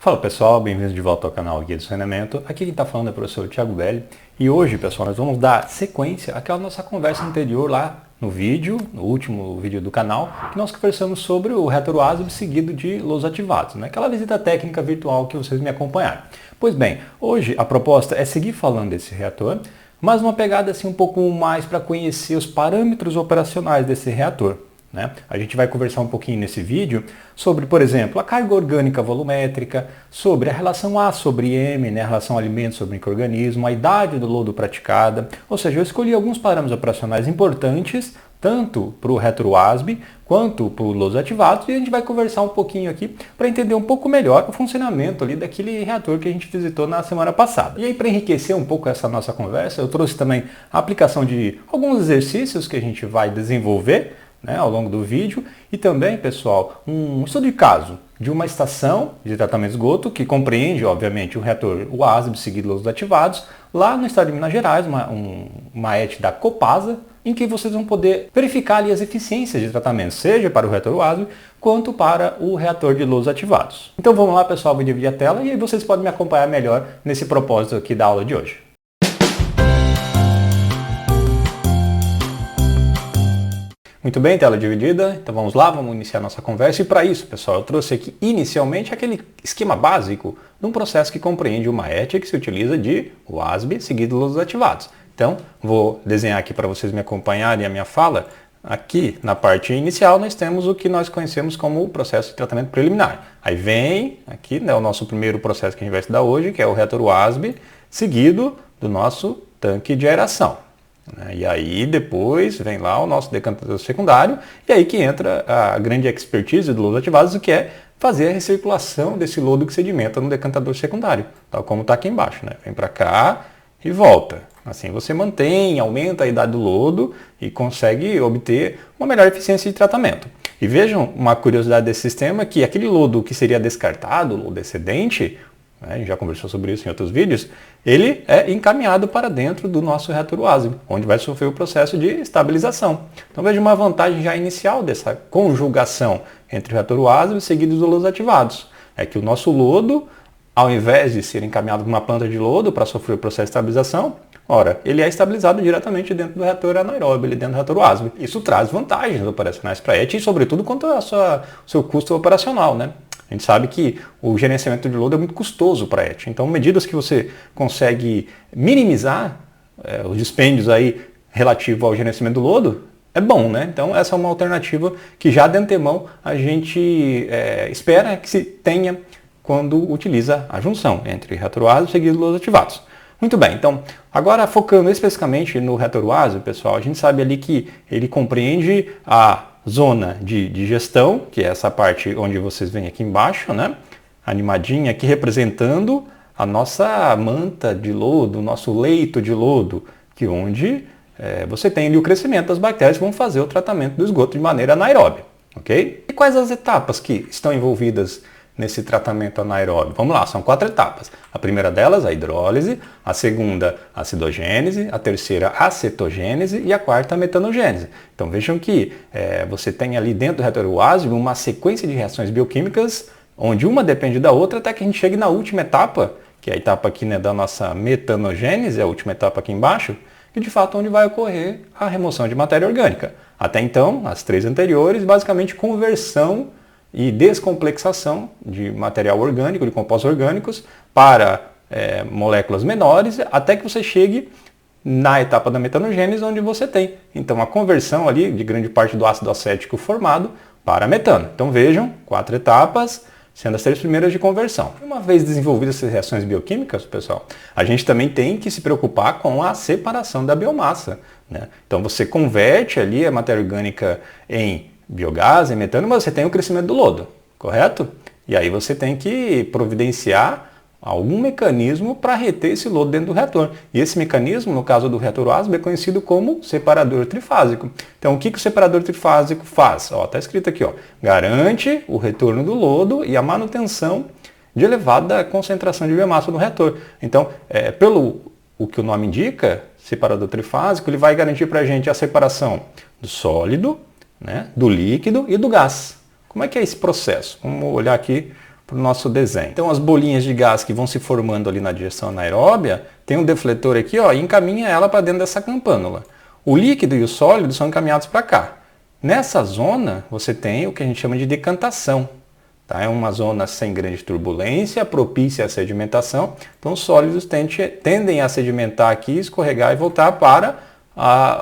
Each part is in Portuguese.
Fala pessoal, bem-vindos de volta ao canal Guia do Saneamento. Aqui quem está falando é o professor Thiago Belli. E hoje, pessoal, nós vamos dar sequência àquela nossa conversa anterior lá no vídeo, no último vídeo do canal, que nós conversamos sobre o retroasb seguido de loudos ativados, né? Aquela visita técnica virtual que vocês me acompanharam. Pois bem, hoje a proposta é seguir falando desse reator, mas uma pegada assim um pouco mais para conhecer os parâmetros operacionais desse reator. Né? A gente vai conversar um pouquinho nesse vídeo sobre, por exemplo, a carga orgânica volumétrica, sobre a relação A sobre M, né? A relação alimento sobre micro-organismo, a idade do lodo praticada. Ou seja, eu escolhi alguns parâmetros operacionais importantes, tanto para o retroasb quanto para os lodos ativados, e a gente vai conversar um pouquinho aqui para entender um pouco melhor o funcionamento ali daquele reator que a gente visitou na semana passada. E aí, para enriquecer um pouco essa nossa conversa, eu trouxe também a aplicação de alguns exercícios que a gente vai desenvolver, né, ao longo do vídeo, e também, pessoal, um estudo de caso de uma estação de tratamento de esgoto que compreende, obviamente, o reator UASB seguido lodos ativados, lá no estado de Minas Gerais, uma ET da Copasa, em que vocês vão poder verificar ali as eficiências de tratamento, seja para o reator UASB, quanto para o reator de lodos ativados. Então vamos lá, pessoal, vou dividir a tela e aí vocês podem me acompanhar melhor nesse propósito aqui da aula de hoje. Muito bem, tela dividida, então vamos lá, vamos iniciar nossa conversa. E para isso, pessoal, eu trouxe aqui inicialmente aquele esquema básico de um processo que compreende uma ET que se utiliza de UASB seguido lodos ativados. Então, vou desenhar aqui para vocês me acompanharem a minha fala. Aqui na parte inicial nós temos o que nós conhecemos como o processo de tratamento preliminar. Aí vem aqui, né, o nosso primeiro processo que a gente vai estudar hoje, que é o reator UASB, seguido do nosso tanque de aeração. E aí depois vem lá o nosso decantador secundário, e aí que entra a grande expertise do lodo ativados, que é fazer a recirculação desse lodo que sedimenta no decantador secundário, tal como está aqui embaixo, né? Vem para cá e volta. Assim você mantém, aumenta a idade do lodo e consegue obter uma melhor eficiência de tratamento. E vejam uma curiosidade desse sistema, que aquele lodo que seria descartado, o lodo excedente, a gente já conversou sobre isso em outros vídeos, ele é encaminhado para dentro do nosso reator UASB, onde vai sofrer o processo de estabilização. Então veja uma vantagem já inicial dessa conjugação entre o reator UASB seguido dos lodos ativados. É que o nosso lodo, ao invés de ser encaminhado para uma planta de lodo para sofrer o processo de estabilização, ora, ele é estabilizado diretamente dentro do reator anaeróbio, dentro do reator UASB. Isso traz vantagens operacionais para a ET e, sobretudo, quanto ao seu custo operacional, né? A gente sabe que o gerenciamento de lodo é muito custoso para a ET. Então, medidas que você consegue minimizar os dispêndios aí relativo ao gerenciamento do lodo, é bom, né? Então, essa é uma alternativa que já de antemão a gente espera que se tenha quando utiliza a junção entre reator UASB seguido lodos ativados. Muito bem, então, agora focando especificamente no reator UASB, pessoal, a gente sabe ali que ele compreende a zona de gestão, que é essa parte onde vocês veem aqui embaixo, né? Animadinha aqui representando a nossa manta de lodo, o nosso leito de lodo, que onde você tem ali o crescimento das bactérias que vão fazer o tratamento do esgoto de maneira anaeróbia, ok? E quais as etapas que estão envolvidas nesse tratamento anaeróbio? Vamos lá, são 4 etapas. A primeira delas, a hidrólise, a segunda, a acidogênese, a terceira, a acetogênese e a quarta, a metanogênese. Então vejam que você tem ali dentro do reator UASB uma sequência de reações bioquímicas, onde uma depende da outra, até que a gente chegue na última etapa, que é a etapa aqui, né, da nossa metanogênese, a última etapa aqui embaixo, que de fato onde vai ocorrer a remoção de matéria orgânica. Até então, as 3 anteriores, basicamente conversão e descomplexação de material orgânico, de compostos orgânicos, para moléculas menores, até que você chegue na etapa da metanogênese, onde você tem, então, a conversão ali de grande parte do ácido acético formado para metano. Então vejam, 4 etapas, sendo as 3 primeiras de conversão. Uma vez desenvolvidas essas reações bioquímicas, pessoal, a gente também tem que se preocupar com a separação da biomassa, né? Então você converte ali a matéria orgânica em biogás, em metano, mas você tem o crescimento do lodo, correto? E aí você tem que providenciar algum mecanismo para reter esse lodo dentro do reator. E esse mecanismo, no caso do reator UASB, é conhecido como separador trifásico. Então, o que o separador trifásico faz? Está escrito aqui, garante o retorno do lodo e a manutenção de elevada concentração de biomassa no reator. Então, pelo o que o nome indica, separador trifásico, ele vai garantir para a gente a separação do sólido, né, do líquido e do gás. Como é que é esse processo? Vamos olhar aqui para o nosso desenho. Então as bolinhas de gás que vão se formando ali na digestão anaeróbia, tem um defletor aqui, ó, e encaminha ela para dentro dessa campânula. O líquido e o sólido são encaminhados para cá. Nessa zona você tem o que a gente chama de decantação. Tá? É uma zona sem grande turbulência, propícia à sedimentação. Então os sólidos tendem a sedimentar aqui, escorregar e voltar para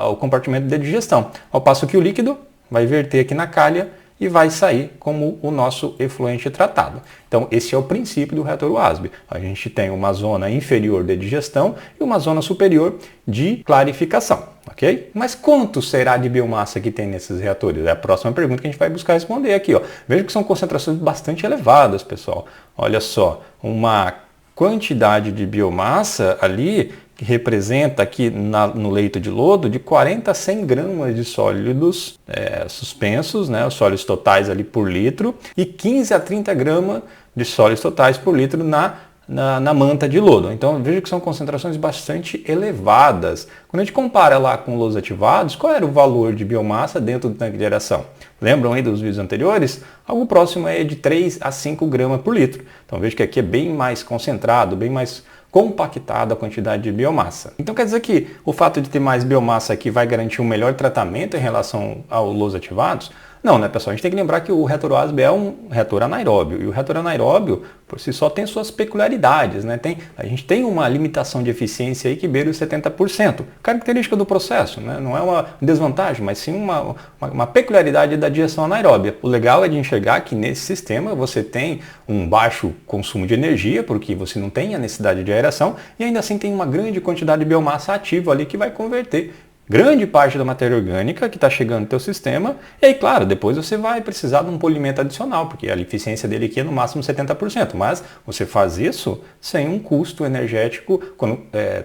o compartimento de digestão. Ao passo que o líquido vai verter aqui na calha e vai sair como o nosso efluente tratado. Então esse é o princípio do reator WASB. A gente tem uma zona inferior de digestão e uma zona superior de clarificação, ok? Mas quanto será de biomassa que tem nesses reatores? É a próxima pergunta que a gente vai buscar responder aqui, ó. Veja que são concentrações bastante elevadas, pessoal. Olha só, uma quantidade de biomassa ali que representa aqui no leito de lodo de 40 a 100 gramas de sólidos suspensos, né, os sólidos totais ali por litro, e 15 a 30 gramas de sólidos totais por litro na manta de lodo. Então veja que são concentrações bastante elevadas. Quando a gente compara lá com lodos ativados, qual era o valor de biomassa dentro do tanque de aeração? Lembram aí dos vídeos anteriores? Algo próximo é de 3 a 5 gramas por litro. Então veja que aqui é bem mais concentrado, bem mais compactada a quantidade de biomassa. Então quer dizer que o fato de ter mais biomassa aqui vai garantir um melhor tratamento em relação aos lodos ativados? Não, né, pessoal? A gente tem que lembrar que o reator WASB é um reator anaeróbio, e o reator anaeróbio, por si só, tem suas peculiaridades, né? A gente tem uma limitação de eficiência aí que beira os 70%. Característica do processo, né? Não é uma desvantagem, mas sim uma peculiaridade da digestão anaeróbia. O legal é de enxergar que nesse sistema você tem um baixo consumo de energia, porque você não tem a necessidade de aeração, e ainda assim tem uma grande quantidade de biomassa ativa ali que vai converter grande parte da matéria orgânica que está chegando no teu sistema, e aí, claro, depois você vai precisar de um polimento adicional, porque a eficiência dele aqui é no máximo 70%, mas você faz isso sem um custo energético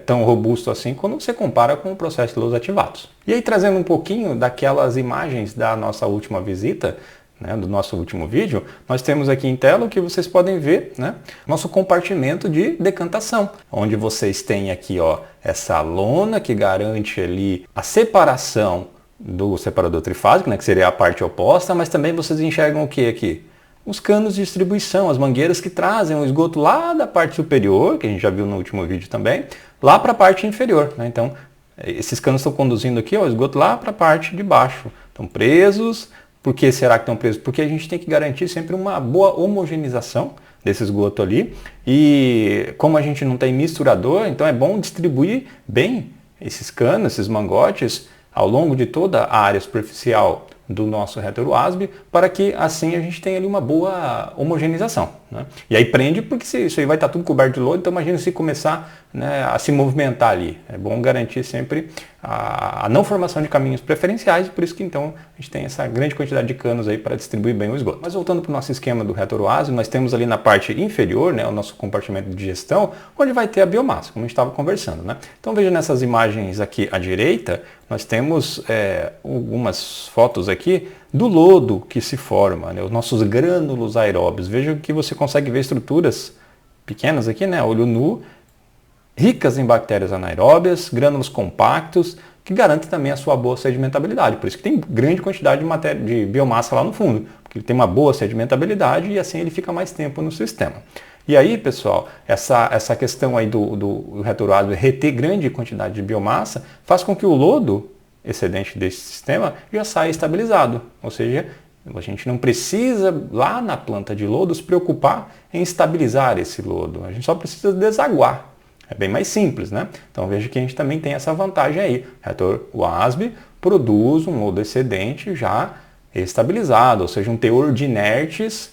tão robusto assim quando você compara com o processo de lodos ativados. E aí, trazendo um pouquinho daquelas imagens da nossa última visita, né, do nosso último vídeo, nós temos aqui em tela o que vocês podem ver, né, nosso compartimento de decantação, onde vocês têm aqui, ó, essa lona que garante ali a separação do separador trifásico, né, que seria a parte oposta, mas também vocês enxergam o que aqui? Os canos de distribuição, as mangueiras que trazem o esgoto lá da parte superior, que a gente já viu no último vídeo também, lá para a parte inferior, né? Então, esses canos estão conduzindo aqui, ó, o esgoto lá para a parte de baixo, estão presos. Por que será que estão presos? Porque a gente tem que garantir sempre uma boa homogeneização desse esgoto ali. E como a gente não tem misturador, então é bom distribuir bem esses canos, esses mangotes, ao longo de toda a área superficial do nosso reator WASB, para que assim a gente tenha ali uma boa homogeneização, né? E aí prende, porque isso aí vai estar tudo coberto de lodo, então imagina se começar, né, a se movimentar ali. É bom garantir sempre a não formação de caminhos preferenciais, por isso que então a gente tem essa grande quantidade de canos aí para distribuir bem o esgoto. Mas voltando para o nosso esquema do reator WASB, nós temos ali na parte inferior, né, o nosso compartimento de digestão, onde vai ter a biomassa, como a gente estava conversando, né? Então veja nessas imagens aqui à direita, nós temos algumas fotos aqui do lodo que se forma, né, os nossos grânulos aeróbios. Veja que você consegue ver estruturas pequenas aqui, né, olho nu, ricas em bactérias anaeróbias, grânulos compactos, que garantem também a sua boa sedimentabilidade. Por isso que tem grande quantidade de biomassa lá no fundo, porque ele tem uma boa sedimentabilidade e assim ele fica mais tempo no sistema. E aí, pessoal, essa questão aí do reator WASB reter grande quantidade de biomassa faz com que o lodo excedente desse sistema já saia estabilizado. Ou seja, a gente não precisa, lá na planta de lodo, se preocupar em estabilizar esse lodo. A gente só precisa desaguar. É bem mais simples, né? Então veja que a gente também tem essa vantagem aí. O reator WASB produz um lodo excedente já estabilizado, ou seja, um teor de inertes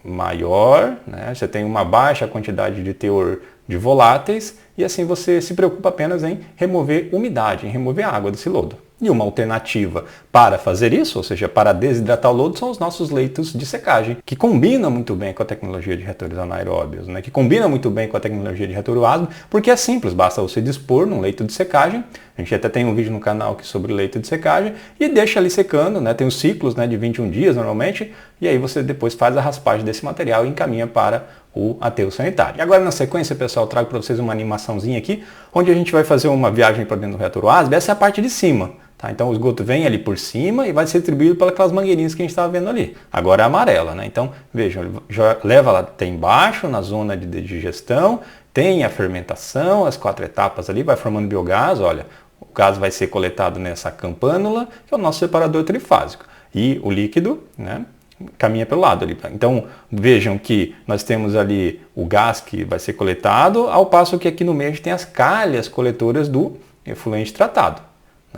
maior, né? Você tem uma baixa quantidade de teor de voláteis e assim você se preocupa apenas em remover umidade, em remover a água desse lodo. E uma alternativa para fazer isso, ou seja, para desidratar o lodo, são os nossos leitos de secagem, que combinam muito bem com a tecnologia de reatores anaeróbios, né? Que combina muito bem com a tecnologia de reator WASB, porque é simples, basta você dispor num leito de secagem. A gente até tem um vídeo no canal aqui sobre leito de secagem e deixa ali secando, né? Tem os ciclos, né, de 21 dias normalmente, e aí você depois faz a raspagem desse material e encaminha para o aterro sanitário. E agora na sequência, pessoal, eu trago para vocês uma animaçãozinha aqui, onde a gente vai fazer uma viagem para dentro do reator WASB. Essa é a parte de cima. Tá? Então o esgoto vem ali por cima e vai ser distribuído pelas mangueirinhas que a gente estava vendo ali. Agora é amarela, né? Então, vejam, ele já leva lá até embaixo, na zona de digestão, tem a fermentação, as 4 etapas ali, vai formando biogás, olha, o gás vai ser coletado nessa campânula, que é o nosso separador trifásico. E o líquido, né, caminha pelo lado ali. Então, vejam que nós temos ali o gás que vai ser coletado, ao passo que aqui no meio a gente tem as calhas coletoras do efluente tratado.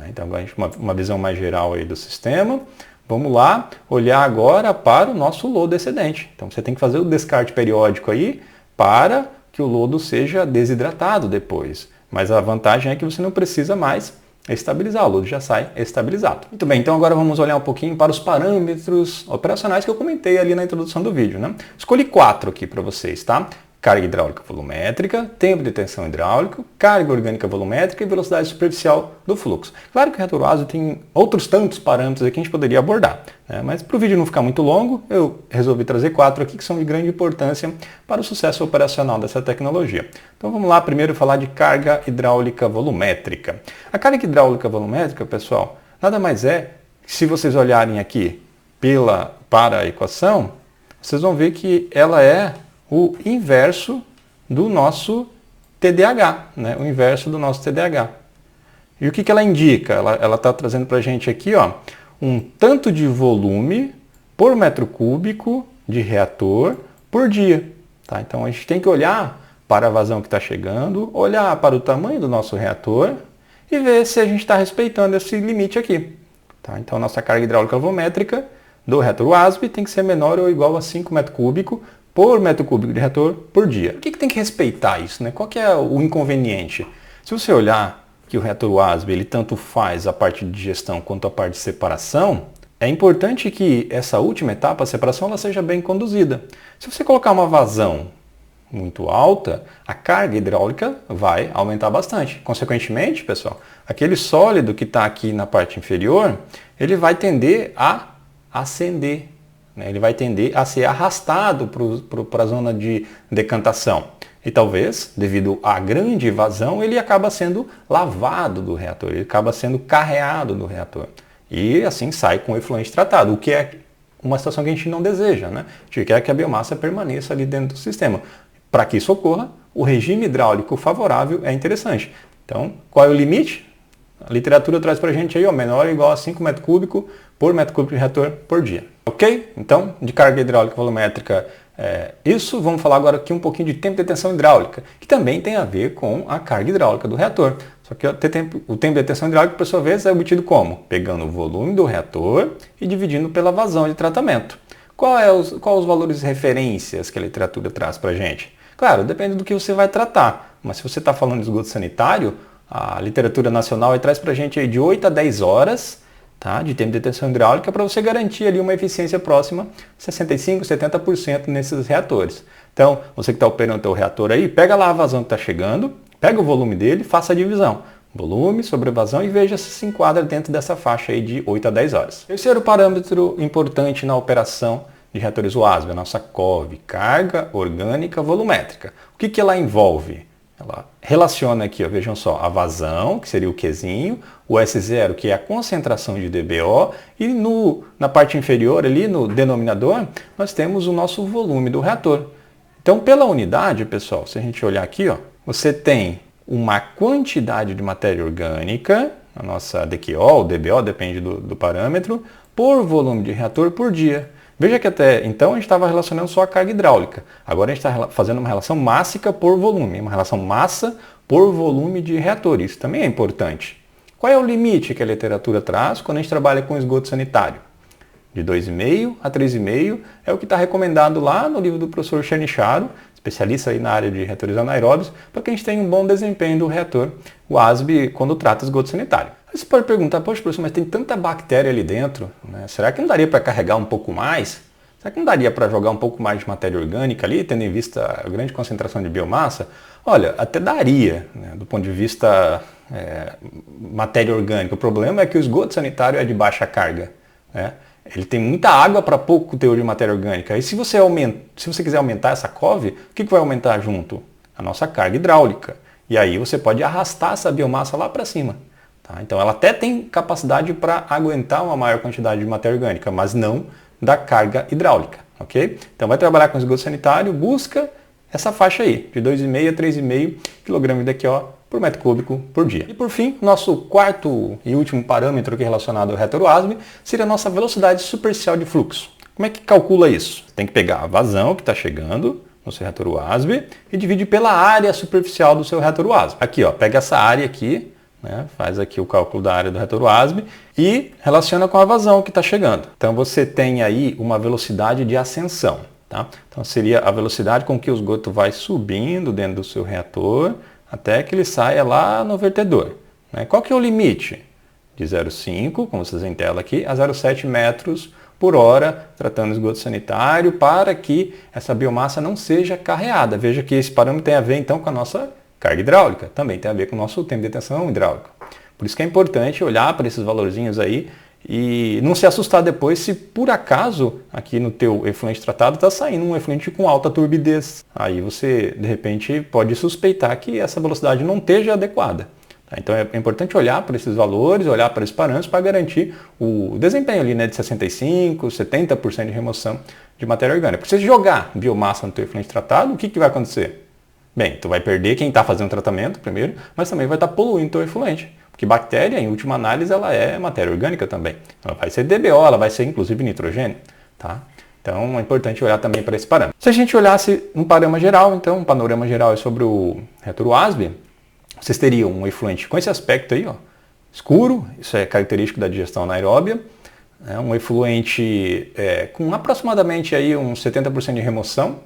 Então, agora a gente uma visão mais geral aí do sistema. Vamos lá olhar agora para o nosso lodo excedente. Então, você tem que fazer o descarte periódico aí para que o lodo seja desidratado depois. Mas a vantagem é que você não precisa mais estabilizar, o lodo já sai estabilizado. Muito bem, então agora vamos olhar um pouquinho para os parâmetros operacionais que eu comentei ali na introdução do vídeo, né? Escolhi 4 aqui para vocês, tá? Carga hidráulica volumétrica, tempo de tensão hidráulico, carga orgânica volumétrica e velocidade superficial do fluxo. Claro que o reator ácido tem outros tantos parâmetros aqui que a gente poderia abordar, né? Mas para o vídeo não ficar muito longo, eu resolvi trazer 4 aqui que são de grande importância para o sucesso operacional dessa tecnologia. Então vamos lá primeiro falar de carga hidráulica volumétrica. A carga hidráulica volumétrica, pessoal, nada mais é, se vocês olharem aqui para a equação, vocês vão ver que ela é o inverso do nosso TDH, né? O inverso do nosso TDH. E o que ela indica? Ela está trazendo para a gente aqui, ó, um tanto de volume por metro cúbico de reator por dia. Tá? Então a gente tem que olhar para a vazão que está chegando, olhar para o tamanho do nosso reator e ver se a gente está respeitando esse limite aqui. Tá? Então a nossa carga hidráulica volumétrica do reator WASB tem que ser menor ou igual a 5 metros cúbicos por metro cúbico de reator por dia. Por que tem que respeitar isso, né? Qual que é o inconveniente? Se você olhar que o reator WASB ele tanto faz a parte de digestão quanto a parte de separação, é importante que essa última etapa, a separação, ela seja bem conduzida. Se você colocar uma vazão muito alta, a carga hidráulica vai aumentar bastante. Consequentemente, pessoal, aquele sólido que está aqui na parte inferior, ele vai tender a ascender. Ele vai tender a ser arrastado para a zona de decantação. E talvez, devido à grande vazão, ele acaba sendo lavado do reator, ele acaba sendo carreado do reator. E assim sai com o efluente tratado, o que é uma situação que a gente não deseja, né? A gente quer que a biomassa permaneça ali dentro do sistema. Para que isso ocorra, o regime hidráulico favorável é interessante. Então, qual é o limite? A literatura traz para a gente aí, ó, menor ou igual a 5 metros cúbicos por metro cúbico de reator por dia. Ok? Então, de carga hidráulica volumétrica isso. Vamos falar agora aqui um pouquinho de tempo de tensão hidráulica, que também tem a ver com a carga hidráulica do reator. Só que o tempo de tensão hidráulica, por sua vez, é obtido como? Pegando o volume do reator e dividindo pela vazão de tratamento. Quais os valores de referências que a literatura traz para a gente? Claro, depende do que você vai tratar, mas se você está falando de esgoto sanitário, a literatura nacional traz para a gente aí de 8 a 10 horas, tá, de tempo de tensão hidráulica para você garantir ali uma eficiência próxima a 65%, 70% nesses reatores. Então, você que está operando o teu reator aí, pega lá a vazão que está chegando, pega o volume dele, faça a divisão. Volume sobre vazão e veja se enquadra dentro dessa faixa aí de 8 a 10 horas. Terceiro parâmetro importante na operação de reatores WASB, a nossa COV, carga orgânica volumétrica. O que ela envolve? Ela relaciona aqui, ó, vejam só, a vazão, que seria o Qzinho, o S0, que é a concentração de DBO, e na parte inferior, ali no denominador, nós temos o nosso volume do reator. Então, pela unidade, pessoal, se a gente olhar aqui, ó, você tem uma quantidade de matéria orgânica, a nossa DQO, o DBO, depende do parâmetro, por volume de reator por dia. Veja que até então a gente estava relacionando só a carga hidráulica. Agora a gente está fazendo uma relação mássica por volume, uma relação massa por volume de reator. Isso também é importante. Qual é o limite que a literatura traz quando a gente trabalha com esgoto sanitário? De 2,5 a 3,5 é o que está recomendado lá no livro do professor Chernicharo, especialista aí na área de reatores anaeróbios, para que a gente tenha um bom desempenho do reator WASB quando trata esgoto sanitário. Aí você pode perguntar, poxa professor, mas tem tanta bactéria ali dentro, né? Será que não daria para carregar um pouco mais? Será que não daria para jogar um pouco mais de matéria orgânica ali, tendo em vista a grande concentração de biomassa? Olha, até daria, né, do ponto de vista matéria orgânica. O problema é que o esgoto sanitário é de baixa carga, né? Ele tem muita água para pouco teor de matéria orgânica. E se você quiser aumentar essa COV, o que vai aumentar junto? A nossa carga hidráulica. E aí você pode arrastar essa biomassa lá para cima. Tá? Então ela até tem capacidade para aguentar uma maior quantidade de matéria orgânica, mas não da carga hidráulica. Ok? Então vai trabalhar com esgoto sanitário, busca essa faixa aí, de 2,5 a 3,5 kg de DQO por metro cúbico por dia. E por fim, nosso quarto e último parâmetro aqui relacionado ao retroasbe seria a nossa velocidade superficial de fluxo. Como é que calcula isso? Tem que pegar a vazão que está chegando no seu retroasbe e divide pela área superficial do seu retroasbe. Aqui, ó, pega essa área aqui, né, faz aqui o cálculo da área do retroasbe e relaciona com a vazão que está chegando. Então você tem aí uma velocidade de ascensão. Tá? Então seria a velocidade com que o esgoto vai subindo dentro do seu reator até que ele saia lá no vertedor. Né? Qual que é o limite? De 0,5, como vocês veem em tela aqui, a 0,7 metros por hora, tratando esgoto sanitário, para que essa biomassa não seja carreada. Veja que esse parâmetro tem a ver então com a nossa carga hidráulica, também tem a ver com o nosso tempo de detenção hidráulico. Por isso que é importante olhar para esses valorzinhos aí e não se assustar depois se por acaso aqui no teu efluente tratado está saindo um efluente com alta turbidez. Aí você de repente pode suspeitar que essa velocidade não esteja adequada. Tá? Então é importante olhar para esses valores, olhar para esses parâmetros para garantir o desempenho ali, né, de 65%, 70% de remoção de matéria orgânica. Porque se você jogar biomassa no teu efluente tratado, o que vai acontecer? Bem, tu vai perder quem está fazendo o tratamento primeiro, mas também vai estar poluindo o teu efluente. Porque bactéria, em última análise, ela é matéria orgânica também. Ela vai ser DBO, ela vai ser inclusive nitrogênio. Tá? Então é importante olhar também para esse parâmetro. Se a gente olhasse um panorama geral, então um panorama geral é sobre o retroasbe, vocês teriam um efluente com esse aspecto aí, ó, escuro, isso é característico da digestão anaeróbia, um efluente com aproximadamente aí uns 70% de remoção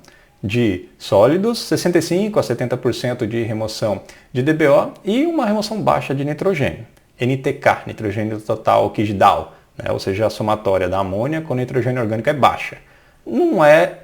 de sólidos, 65% a 70% de remoção de DBO e uma remoção baixa de nitrogênio. NTK, nitrogênio total oxidal, né? Ou seja, a somatória da amônia com nitrogênio orgânico é baixa. Não é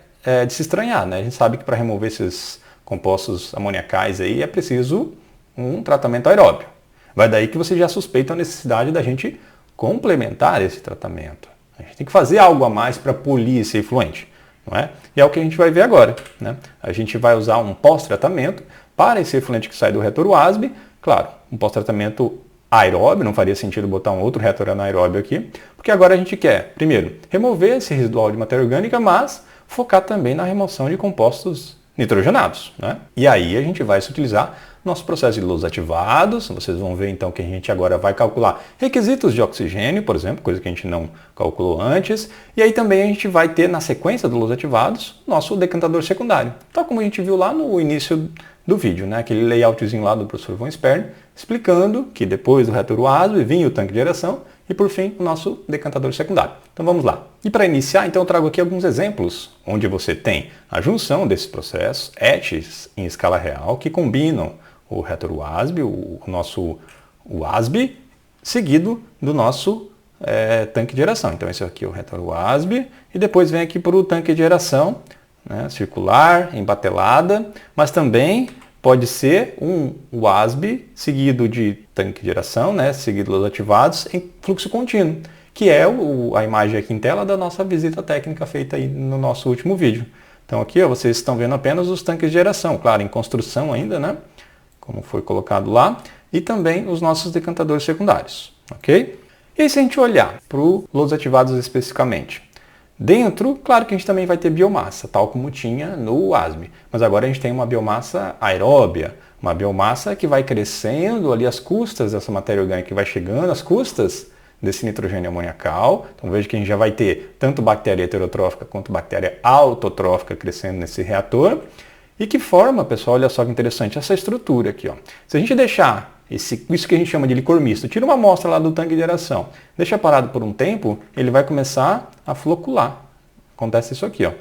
de se estranhar, né? A gente sabe que para remover esses compostos amoniacais aí é preciso um tratamento aeróbio. Vai daí que você já suspeita a necessidade da gente complementar esse tratamento. A gente tem que fazer algo a mais para polir esse efluente. Não é? E é o que a gente vai ver agora. Né? A gente vai usar um pós-tratamento para esse efluente que sai do retroasbe. Claro, um pós-tratamento aeróbio, não faria sentido botar um outro reator anaeróbio aqui, porque agora a gente quer, primeiro, remover esse residual de matéria orgânica, mas focar também na remoção de compostos nitrogenados. Né? E aí a gente vai se utilizar nosso processo de Lous ativados. Vocês vão ver então que a gente agora vai calcular requisitos de oxigênio, por exemplo, coisa que a gente não calculou antes. E aí também a gente vai ter na sequência do Lous ativados nosso decantador secundário. Tal como a gente viu lá no início do vídeo, né? Aquele layoutzinho lá do professor Von Spern, explicando que depois do retroasbe vinha o tanque de aeração e por fim o nosso decantador secundário. Então vamos lá. E para iniciar, então eu trago aqui alguns exemplos onde você tem a junção desses processos, etches em escala real, que combinam o retroasbe, o asbe, seguido do nosso tanque de aeração. Então esse aqui é o retroasbe e depois vem aqui para o tanque de aeração, né, circular, embatelada, mas também pode ser um asbe seguido de tanque de aeração, né, seguido dos ativados em fluxo contínuo, que é a imagem aqui em tela da nossa visita técnica feita aí no nosso último vídeo. Então aqui ó, vocês estão vendo apenas os tanques de aeração, claro, em construção ainda, né? Como foi colocado lá, e também os nossos decantadores secundários, ok? E aí, se a gente olhar para o Lous ativados especificamente, dentro, claro que a gente também vai ter biomassa, tal como tinha no asbe, mas agora a gente tem uma biomassa aeróbia, uma biomassa que vai crescendo ali às custas dessa matéria orgânica que vai chegando, às custas desse nitrogênio amoniacal. Então veja que a gente já vai ter tanto bactéria heterotrófica quanto bactéria autotrófica crescendo nesse reator. E que forma, pessoal, olha só que interessante, essa estrutura aqui. Ó. Se a gente deixar isso que a gente chama de licor misto, tira uma amostra lá do tanque de aeração, deixa parado por um tempo, ele vai começar a flocular. Acontece isso aqui. Ó.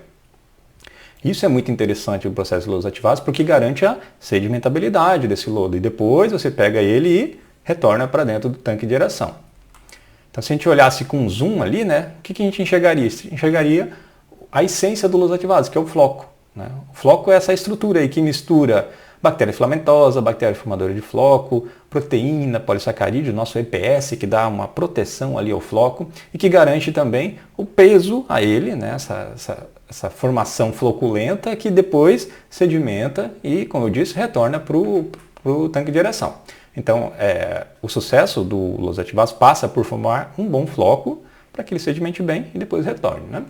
Isso é muito interessante no processo de Lous ativados, porque garante a sedimentabilidade desse lodo. E depois você pega ele e retorna para dentro do tanque de aeração. Então, se a gente olhasse com um zoom ali, né, o que a gente enxergaria? Enxergaria a essência do Lous ativados, que é o floco. Né? O floco é essa estrutura aí que mistura bactéria filamentosa, bactéria formadora de floco, proteína, polissacarídeo, nosso EPS, que dá uma proteção ali ao floco e que garante também o peso a ele, né? essa formação floculenta que depois sedimenta e, como eu disse, retorna para o tanque de aeração. Então, o sucesso do Los ativados passa por formar um bom floco para que ele sedimente bem e depois retorne, né?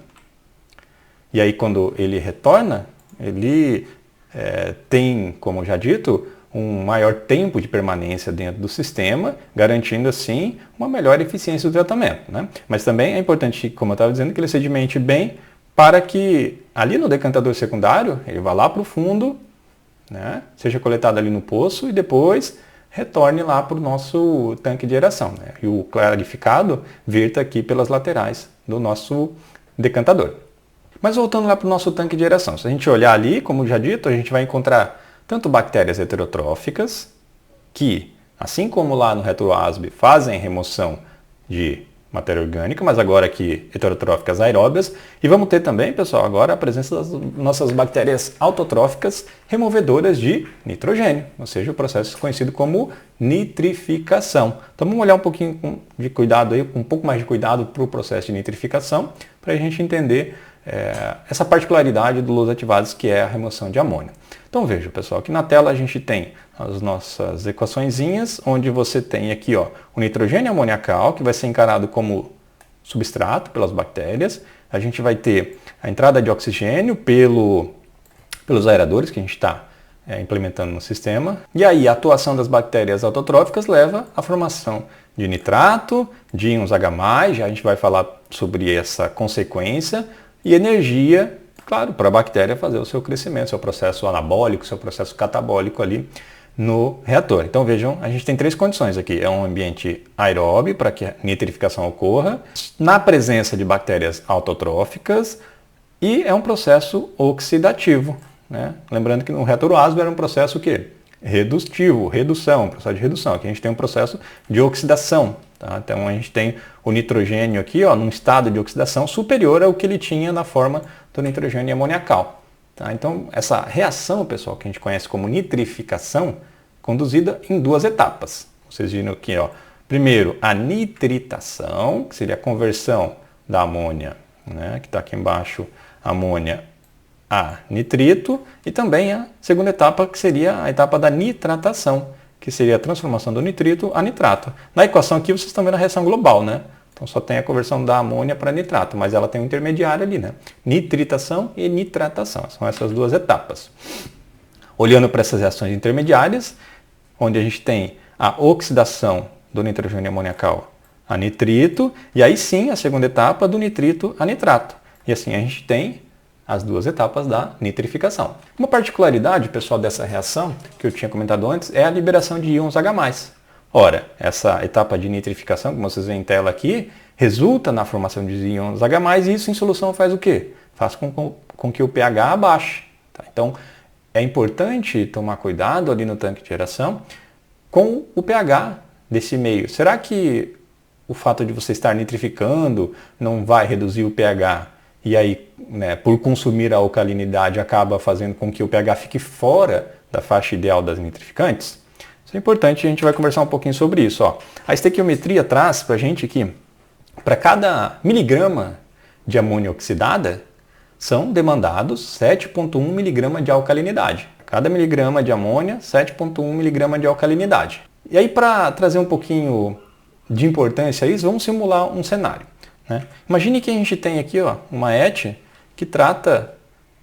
E aí, quando ele retorna, ele tem, como já dito, um maior tempo de permanência dentro do sistema, garantindo assim uma melhor eficiência do tratamento, né? Mas também é importante, como eu estava dizendo, que ele sedimente bem para que ali no decantador secundário ele vá lá para o fundo, né? Seja coletado ali no poço e depois retorne lá para o nosso tanque de aeração, né? E o clarificado verta aqui pelas laterais do nosso decantador. Mas voltando lá para o nosso tanque de aeração, se a gente olhar ali, como já dito, a gente vai encontrar tanto bactérias heterotróficas, que, assim como lá no retroasbe, fazem remoção de matéria orgânica, mas agora aqui heterotróficas aeróbias. E vamos ter também, pessoal, agora a presença das nossas bactérias autotróficas removedoras de nitrogênio, ou seja, o processo conhecido como nitrificação. Então vamos olhar um pouquinho de cuidado aí, um pouco mais de cuidado para o processo de nitrificação, para a gente entender essa particularidade do Los ativados, que é a remoção de amônio. Então veja, pessoal, aqui na tela a gente tem as nossas equaçõezinhas, onde você tem aqui o nitrogênio amoniacal, que vai ser encarado como substrato pelas bactérias. A gente vai ter a entrada de oxigênio pelos aeradores que a gente está implementando no sistema. E aí a atuação das bactérias autotróficas leva à formação de nitrato, de íons H+, já a gente vai falar sobre essa consequência, e energia, claro, para a bactéria fazer o seu crescimento, seu processo anabólico, seu processo catabólico ali no reator. Então vejam, a gente tem três condições aqui. É um ambiente aeróbio para que a nitrificação ocorra, na presença de bactérias autotróficas, e é um processo oxidativo, né? Lembrando que no reator ácido era um processo o quê? Redustivo, redução, processo de redução. Aqui a gente tem um processo de oxidação. Tá? Então a gente tem o nitrogênio aqui, num estado de oxidação superior ao que ele tinha na forma do nitrogênio amoniacal. Tá? Então essa reação, pessoal, que a gente conhece como nitrificação, conduzida em duas etapas. Vocês viram aqui, primeiro a nitritação, que seria a conversão da amônia, né, que está aqui embaixo, amônia a nitrito, e também a segunda etapa, que seria a etapa da nitratação, que seria a transformação do nitrito a nitrato. Na equação aqui vocês estão vendo a reação global, né? Então só tem a conversão da amônia para nitrato, mas ela tem um intermediário ali, né? Nitritação e nitratação, são essas duas etapas. Olhando para essas reações intermediárias, onde a gente tem a oxidação do nitrogênio amoniacal a nitrito, e aí sim a segunda etapa do nitrito a nitrato. E assim a gente tem as duas etapas da nitrificação. Uma particularidade, pessoal, dessa reação, que eu tinha comentado antes, é a liberação de íons H+. Ora, essa etapa de nitrificação, como vocês veem em tela aqui, resulta na formação de íons H+, e isso em solução faz o quê? Faz com que o pH abaixe. Tá? Então, é importante tomar cuidado ali no tanque de aeração com o pH desse meio. Será que o fato de você estar nitrificando não vai reduzir o pH? E aí, né, por consumir a alcalinidade, acaba fazendo com que o pH fique fora da faixa ideal das nitrificantes? Isso é importante, a gente vai conversar um pouquinho sobre isso. A estequiometria traz para a gente que para cada miligrama de amônia oxidada, são demandados 7,1 miligrama de alcalinidade. Cada miligrama de amônia, 7,1 miligrama de alcalinidade. E aí, para trazer um pouquinho de importância a isso, vamos simular um cenário. Né? Imagine que a gente tem aqui uma ET que trata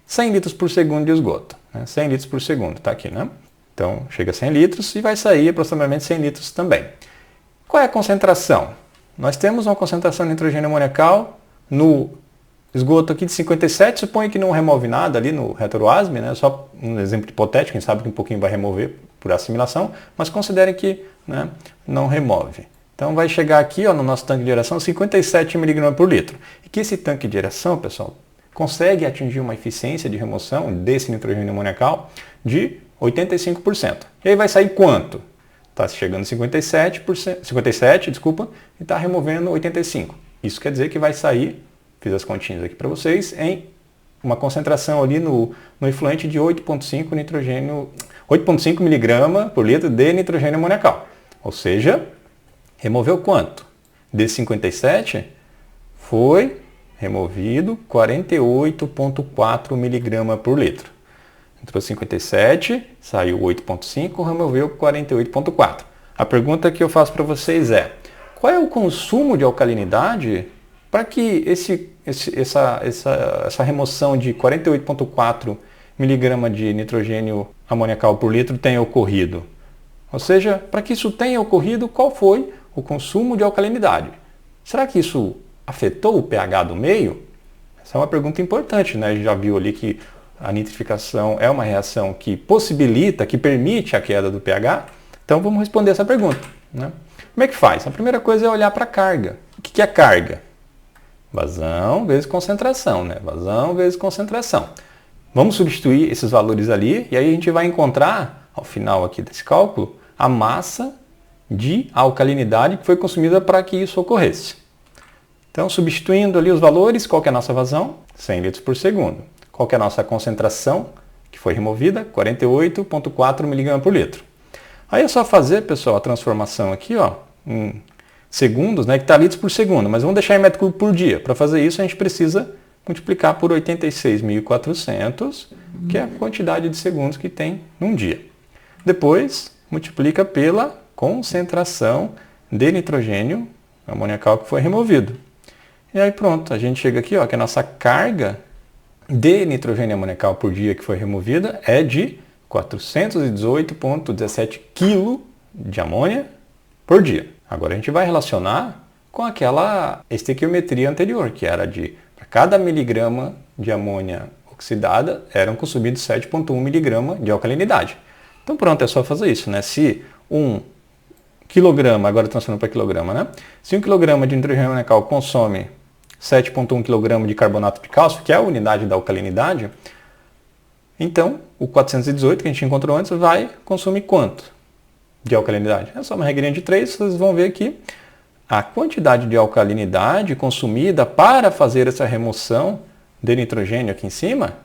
100 litros por segundo de esgoto. Né? 100 litros por segundo, está aqui, né? Então, chega a 100 litros e vai sair aproximadamente 100 litros também. Qual é a concentração? Nós temos uma concentração de nitrogênio amoniacal no esgoto aqui de 57, suponho que não remove nada ali no retroasme, né? Só um exemplo hipotético, quem sabe que um pouquinho vai remover por assimilação, mas considerem que, né, não remove. Então vai chegar aqui no nosso tanque de aeração 57 mg por litro. E que esse tanque de aeração, pessoal, consegue atingir uma eficiência de remoção desse nitrogênio amoniacal de 85%. E aí vai sair quanto? Está chegando 57%, e está removendo 85%. Isso quer dizer que vai sair, fiz as continhas aqui para vocês, em uma concentração ali no efluente de 8,5 mg por litro de nitrogênio amoniacal. Ou seja, removeu quanto? De 57 foi removido 48,4 mg por litro. Entrou 57, saiu 8,5, removeu 48,4. A pergunta que eu faço para vocês é: qual é o consumo de alcalinidade para que essa remoção de 48,4 mg de nitrogênio amoniacal por litro tenha ocorrido? Ou seja, para que isso tenha ocorrido, qual foi o consumo de alcalinidade? Será que isso afetou o pH do meio? Essa é uma pergunta importante, né? A gente já viu ali que a nitrificação é uma reação que possibilita, que permite a queda do pH. Então vamos responder essa pergunta, né? Como é que faz? A primeira coisa é olhar para a carga. O que é carga? Vazão vezes concentração, né? Vazão vezes concentração. Vamos substituir esses valores ali e aí a gente vai encontrar, ao final aqui desse cálculo, a massa de alcalinidade que foi consumida para que isso ocorresse. Então, substituindo ali os valores, qual que é a nossa vazão? 100 litros por segundo. Qual que é a nossa concentração que foi removida? 48,4 mg por litro. Aí é só fazer, pessoal, a transformação aqui, ó, em segundos, né, que está litros por segundo, mas vamos deixar em metro cúbico por dia. Para fazer isso, a gente precisa multiplicar por 86.400, que é a quantidade de segundos que tem num dia. Depois, multiplica pela concentração de nitrogênio amoniacal que foi removido. E aí pronto, a gente chega aqui, ó, que a nossa carga de nitrogênio amoniacal por dia que foi removida é de 418,17 kg de amônia por dia. Agora a gente vai relacionar com aquela estequiometria anterior, que era de, para cada miligrama de amônia oxidada, eram consumidos 7,1 mg de alcalinidade. Então pronto, é só fazer isso, né? Se 1 quilograma, agora transformando para quilograma, né? Se 1 kg de nitrogênio amoniacal consome 7,1 kg de carbonato de cálcio, que é a unidade da alcalinidade, então o 418 que a gente encontrou antes vai consumir quanto de alcalinidade? É só uma regrinha de 3, vocês vão ver que a quantidade de alcalinidade consumida para fazer essa remoção de nitrogênio aqui em cima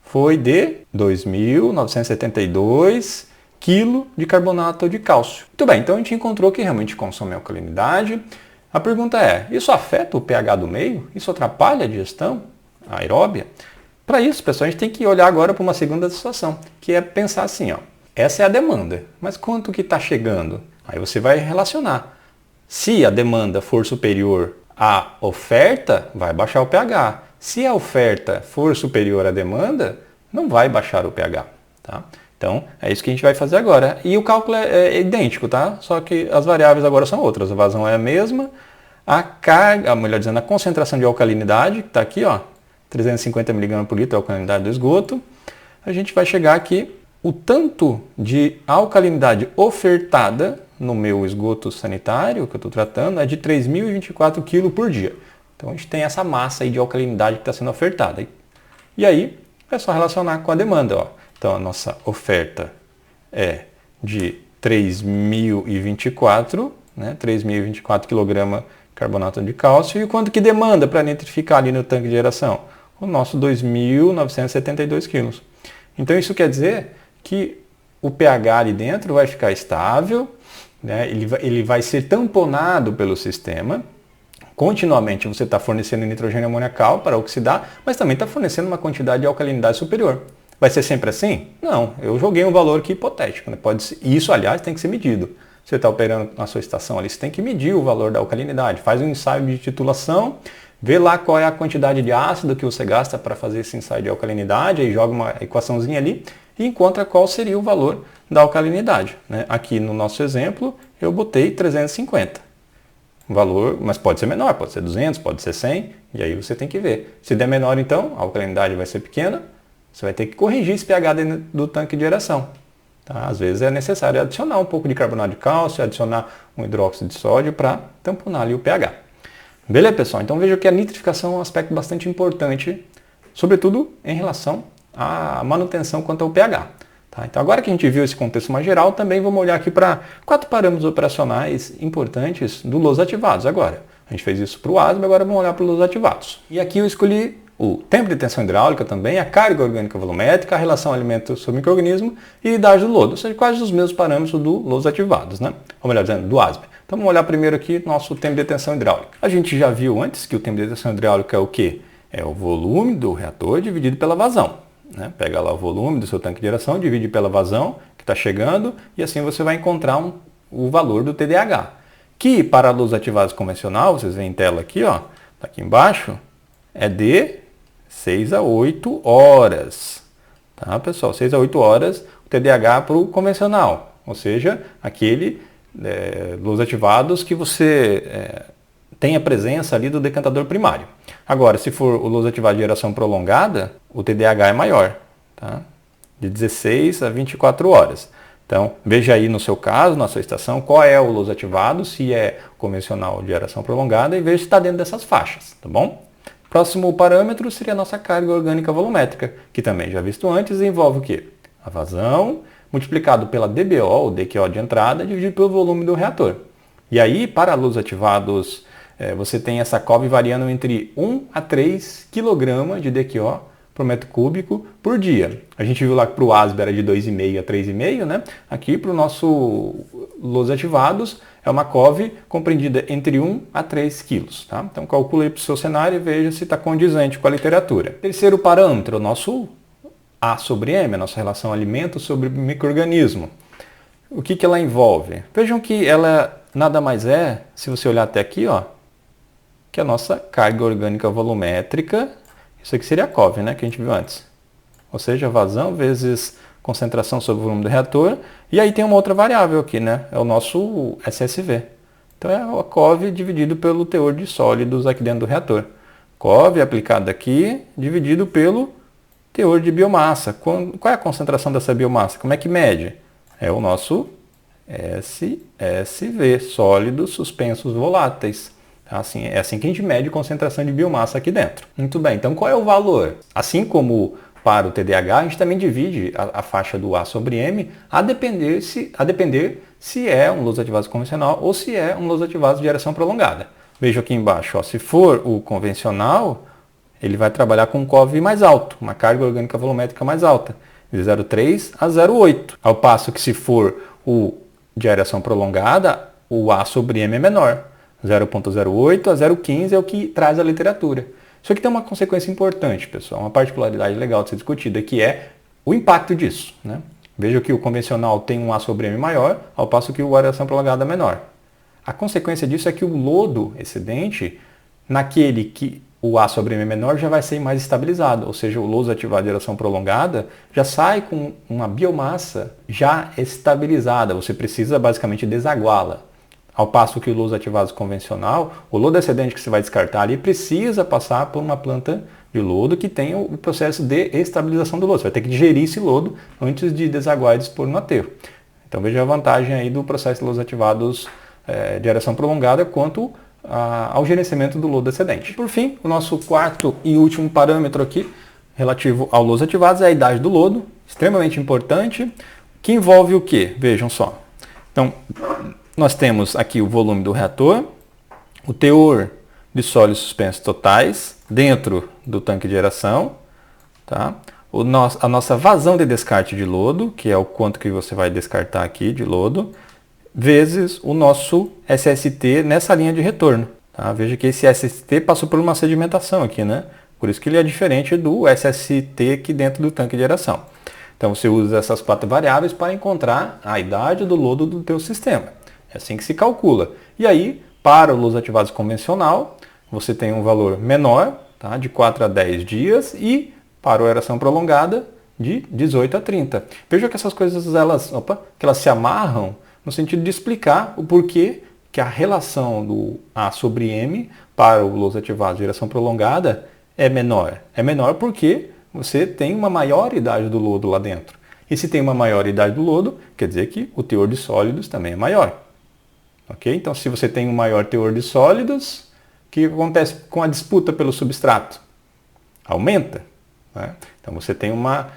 foi de 2.972 kg de carbonato de cálcio. Muito bem, então a gente encontrou que realmente consome alcalinidade. A pergunta é, isso afeta o pH do meio? Isso atrapalha a digestão aeróbia? Para isso, pessoal, a gente tem que olhar agora para uma segunda situação, que é pensar assim, ó, essa é a demanda, mas quanto que está chegando? Aí você vai relacionar. Se a demanda for superior à oferta, vai baixar o pH. Se a oferta for superior à demanda, não vai baixar o pH. Tá? Então, é isso que a gente vai fazer agora. E o cálculo é idêntico, tá? Só que as variáveis agora são outras. A vazão é a mesma. A carga, melhor dizendo, a concentração de alcalinidade, que está aqui, ó, 350 mg por litro, a alcalinidade do esgoto. A gente vai chegar aqui, o tanto de alcalinidade ofertada no meu esgoto sanitário, que eu estou tratando, é de 3.024 kg por dia. Então, a gente tem essa massa aí de alcalinidade que está sendo ofertada. E aí, é só relacionar com a demanda, ó. Então, a nossa oferta é de 3.024, né? 3.024 kg de carbonato de cálcio. E quanto que demanda para nitrificar ali no tanque de geração? O nosso 2.972 kg. Então, isso quer dizer que o pH ali dentro vai ficar estável, né? Ele vai ser tamponado pelo sistema. Continuamente você está fornecendo nitrogênio amoniacal para oxidar, mas também está fornecendo uma quantidade de alcalinidade superior. Vai ser sempre assim? Não, eu joguei um valor aqui hipotético. Né? Pode ser, isso, aliás, tem que ser medido. Você está operando na sua estação ali, você tem que medir o valor da alcalinidade. Faz um ensaio de titulação, vê lá qual é a quantidade de ácido que você gasta para fazer esse ensaio de alcalinidade, aí joga uma equaçãozinha ali e encontra qual seria o valor da alcalinidade. Né? Aqui no nosso exemplo, eu botei 350. Valor, mas pode ser menor, pode ser 200, pode ser 100, e aí você tem que ver. Se der menor, então, a alcalinidade vai ser pequena, você vai ter que corrigir esse pH dentro do tanque de geração. Tá? Às vezes é necessário adicionar um pouco de carbonato de cálcio, adicionar um hidróxido de sódio para tamponar ali o pH. Beleza, pessoal? Então veja que a nitrificação é um aspecto bastante importante, sobretudo em relação à manutenção quanto ao pH. Tá? Então agora que a gente viu esse contexto mais geral, também vamos olhar aqui para 4 parâmetros operacionais importantes do Los ativados agora. A gente fez isso para o ASME, agora vamos olhar para os Los ativados. E aqui eu escolhi o tempo de tensão hidráulica também, a carga orgânica volumétrica, a relação alimento sobre micro-organismo e idade do lodo, ou seja, quase os mesmos parâmetros do Los ativados, né? Ou melhor dizendo, do ASME. Então vamos olhar primeiro aqui nosso tempo de tensão hidráulica. A gente já viu antes que o tempo de tensão hidráulica é o quê? É o volume do reator dividido pela vazão. Né? Pega lá o volume do seu tanque de geração, divide pela vazão que está chegando e assim você vai encontrar o valor do TDAH, que para a luz ativada convencional, vocês veem em tela aqui, ó, tá aqui embaixo, é de 6 a 8 horas. Tá, pessoal? 6 a 8 horas o TDAH para o convencional, ou seja, aquele luz ativados que você tem a presença ali do decantador primário. Agora, se for o luz ativado de geração prolongada, o TDAH é maior, tá? De 16 a 24 horas. Então, veja aí no seu caso, na sua estação, qual é o luz ativado, se é convencional de geração prolongada, e veja se está dentro dessas faixas, tá bom? Próximo parâmetro seria a nossa carga orgânica volumétrica, que também já visto antes, envolve o quê? A vazão multiplicado pela DBO, ou DQO de entrada, dividido pelo volume do reator. E aí, para luz ativados, você tem essa COV variando entre 1 a 3 kg de DQO por metro cúbico por dia. A gente viu lá que para o ASB era de 2,5 a 3,5, né? Aqui para o nosso luz ativados é uma COV compreendida entre 1 a 3 quilos. Tá? Então calcule aí para o seu cenário e veja se está condizente com a literatura. Terceiro parâmetro, o nosso A sobre M, a nossa relação alimento sobre micro-organismo. O que ela envolve? Vejam que ela nada mais é, se você olhar até aqui, ó, que a nossa carga orgânica volumétrica. Isso aqui seria a COV, né, que a gente viu antes. Ou seja, vazão vezes concentração sobre o volume do reator. E aí tem uma outra variável aqui, né? É o nosso SSV. Então é a COV dividido pelo teor de sólidos aqui dentro do reator. COV aplicado aqui dividido pelo teor de biomassa. Qual é a concentração dessa biomassa? Como é que mede? É o nosso SSV, sólidos suspensos voláteis. Assim, é assim que a gente mede a concentração de biomassa aqui dentro. Muito bem, então qual é o valor? Assim como para o TDAH, a gente também divide a faixa do A sobre M a depender se é um luz ativado convencional ou se é um luz ativado de geração prolongada. Veja aqui embaixo, ó, se for o convencional, ele vai trabalhar com um COV mais alto, uma carga orgânica volumétrica mais alta, de 0,3 a 0,8. Ao passo que se for o de geração prolongada, o A sobre M é menor. 0,08 a 0,15 é o que traz a literatura. Isso aqui tem uma consequência importante, pessoal, uma particularidade legal de ser discutida, que é o impacto disso. Né? Veja que o convencional tem um A sobre M maior, ao passo que o geração prolongada é menor. A consequência disso é que o lodo excedente, naquele que o A sobre M é menor, já vai ser mais estabilizado, ou seja, o lodo ativado de geração prolongada já sai com uma biomassa já estabilizada, você precisa basicamente desaguá-la. Ao passo que o lodo ativado convencional, o lodo excedente que você vai descartar ali precisa passar por uma planta de lodo que tem o processo de estabilização do lodo. Você vai ter que digerir esse lodo antes de desaguar e dispor no aterro. Então veja a vantagem aí do processo de lodos ativados de geração prolongada quanto ao gerenciamento do lodo excedente. Por fim, o nosso quarto e último parâmetro aqui, relativo ao lodos ativados, é a idade do lodo, extremamente importante, que envolve o quê? Vejam só. Então, nós temos aqui o volume do reator, o teor de sólidos suspensos totais dentro do tanque de geração, tá? A nossa vazão de descarte de lodo, que é o quanto que você vai descartar aqui de lodo, vezes o nosso SST nessa linha de retorno. Tá? Veja que esse SST passou por uma sedimentação aqui, né? Por isso que ele é diferente do SST aqui dentro do tanque de geração. Então você usa essas quatro variáveis para encontrar a idade do lodo do teu sistema. É assim que se calcula. E aí, para o luz ativado convencional, você tem um valor menor, tá? De 4 a 10 dias, e para a aeração prolongada, de 18 a 30. Veja que essas coisas que elas se amarram no sentido de explicar o porquê que a relação do A sobre M para o luz ativado de geração prolongada é menor. É menor porque você tem uma maior idade do lodo lá dentro. E se tem uma maior idade do lodo, quer dizer que o teor de sólidos também é maior. Okay? Então, se você tem um maior teor de sólidos, o que acontece com a disputa pelo substrato? Aumenta. Né? Então, você tem uma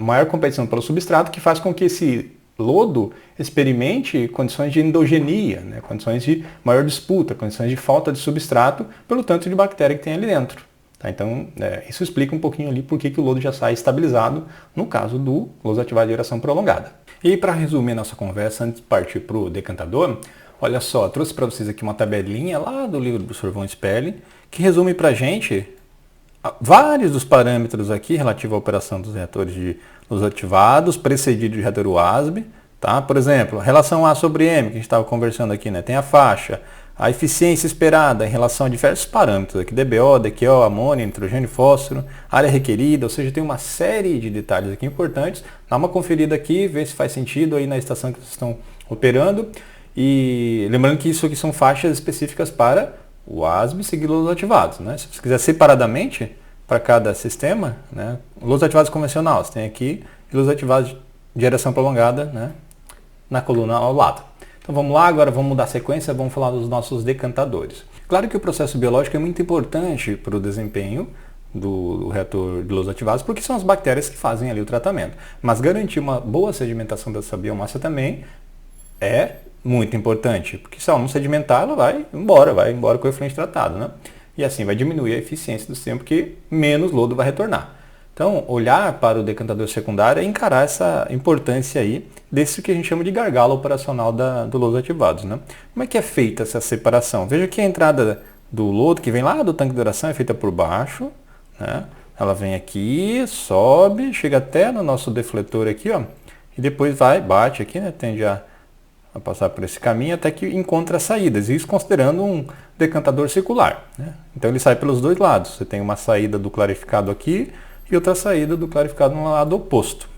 maior competição pelo substrato que faz com que esse lodo experimente condições de endogenia, né? Condições de maior disputa, condições de falta de substrato pelo tanto de bactéria que tem ali dentro. Tá? Então, isso explica um pouquinho ali por que o lodo já sai estabilizado no caso do lodo ativado de geração prolongada. E para resumir a nossa conversa, antes de partir para o decantador, olha só, trouxe para vocês aqui uma tabelinha lá do livro do Sr. von Spelling, que resume para a gente vários dos parâmetros aqui relativos à operação dos reatores de luz ativados, precedido de reator UASB, Tá? Por exemplo, relação A sobre M, que a gente estava conversando aqui, né? Tem a faixa, a eficiência esperada em relação a diversos parâmetros, aqui DBO, DQO, amônia, nitrogênio, fósforo, área requerida, ou seja, tem uma série de detalhes aqui importantes. Dá uma conferida aqui, vê se faz sentido aí na estação que vocês estão operando. E lembrando que isso aqui são faixas específicas para o WASB e lodos ativados, né? Se você quiser separadamente para cada sistema, né? Lodos ativados convencional, você tem aqui lodos ativados de geração prolongada, né? Na coluna ao lado. Então vamos lá, agora vamos mudar a sequência, vamos falar dos nossos decantadores. Claro que o processo biológico é muito importante para o desempenho do reator de lodos ativados, porque são as bactérias que fazem ali o tratamento. Mas garantir uma boa sedimentação dessa biomassa também é muito importante, porque se ela não sedimentar, ela vai embora com o efluente tratado, né? E assim vai diminuir a eficiência do sistema, porque menos lodo vai retornar. Então, olhar para o decantador secundário é encarar essa importância aí desse que a gente chama de gargalo operacional do lodo ativados, né? Como é que é feita essa separação? Veja que a entrada do lodo, que vem lá do tanque de oração, é feita por baixo, né? Ela vem aqui, sobe, chega até no nosso defletor aqui, ó, e depois bate aqui, né? Tende a passar por esse caminho até que encontra as saídas, isso considerando um decantador circular, né? Então ele sai pelos dois lados, você tem uma saída do clarificado aqui e outra saída do clarificado no lado oposto.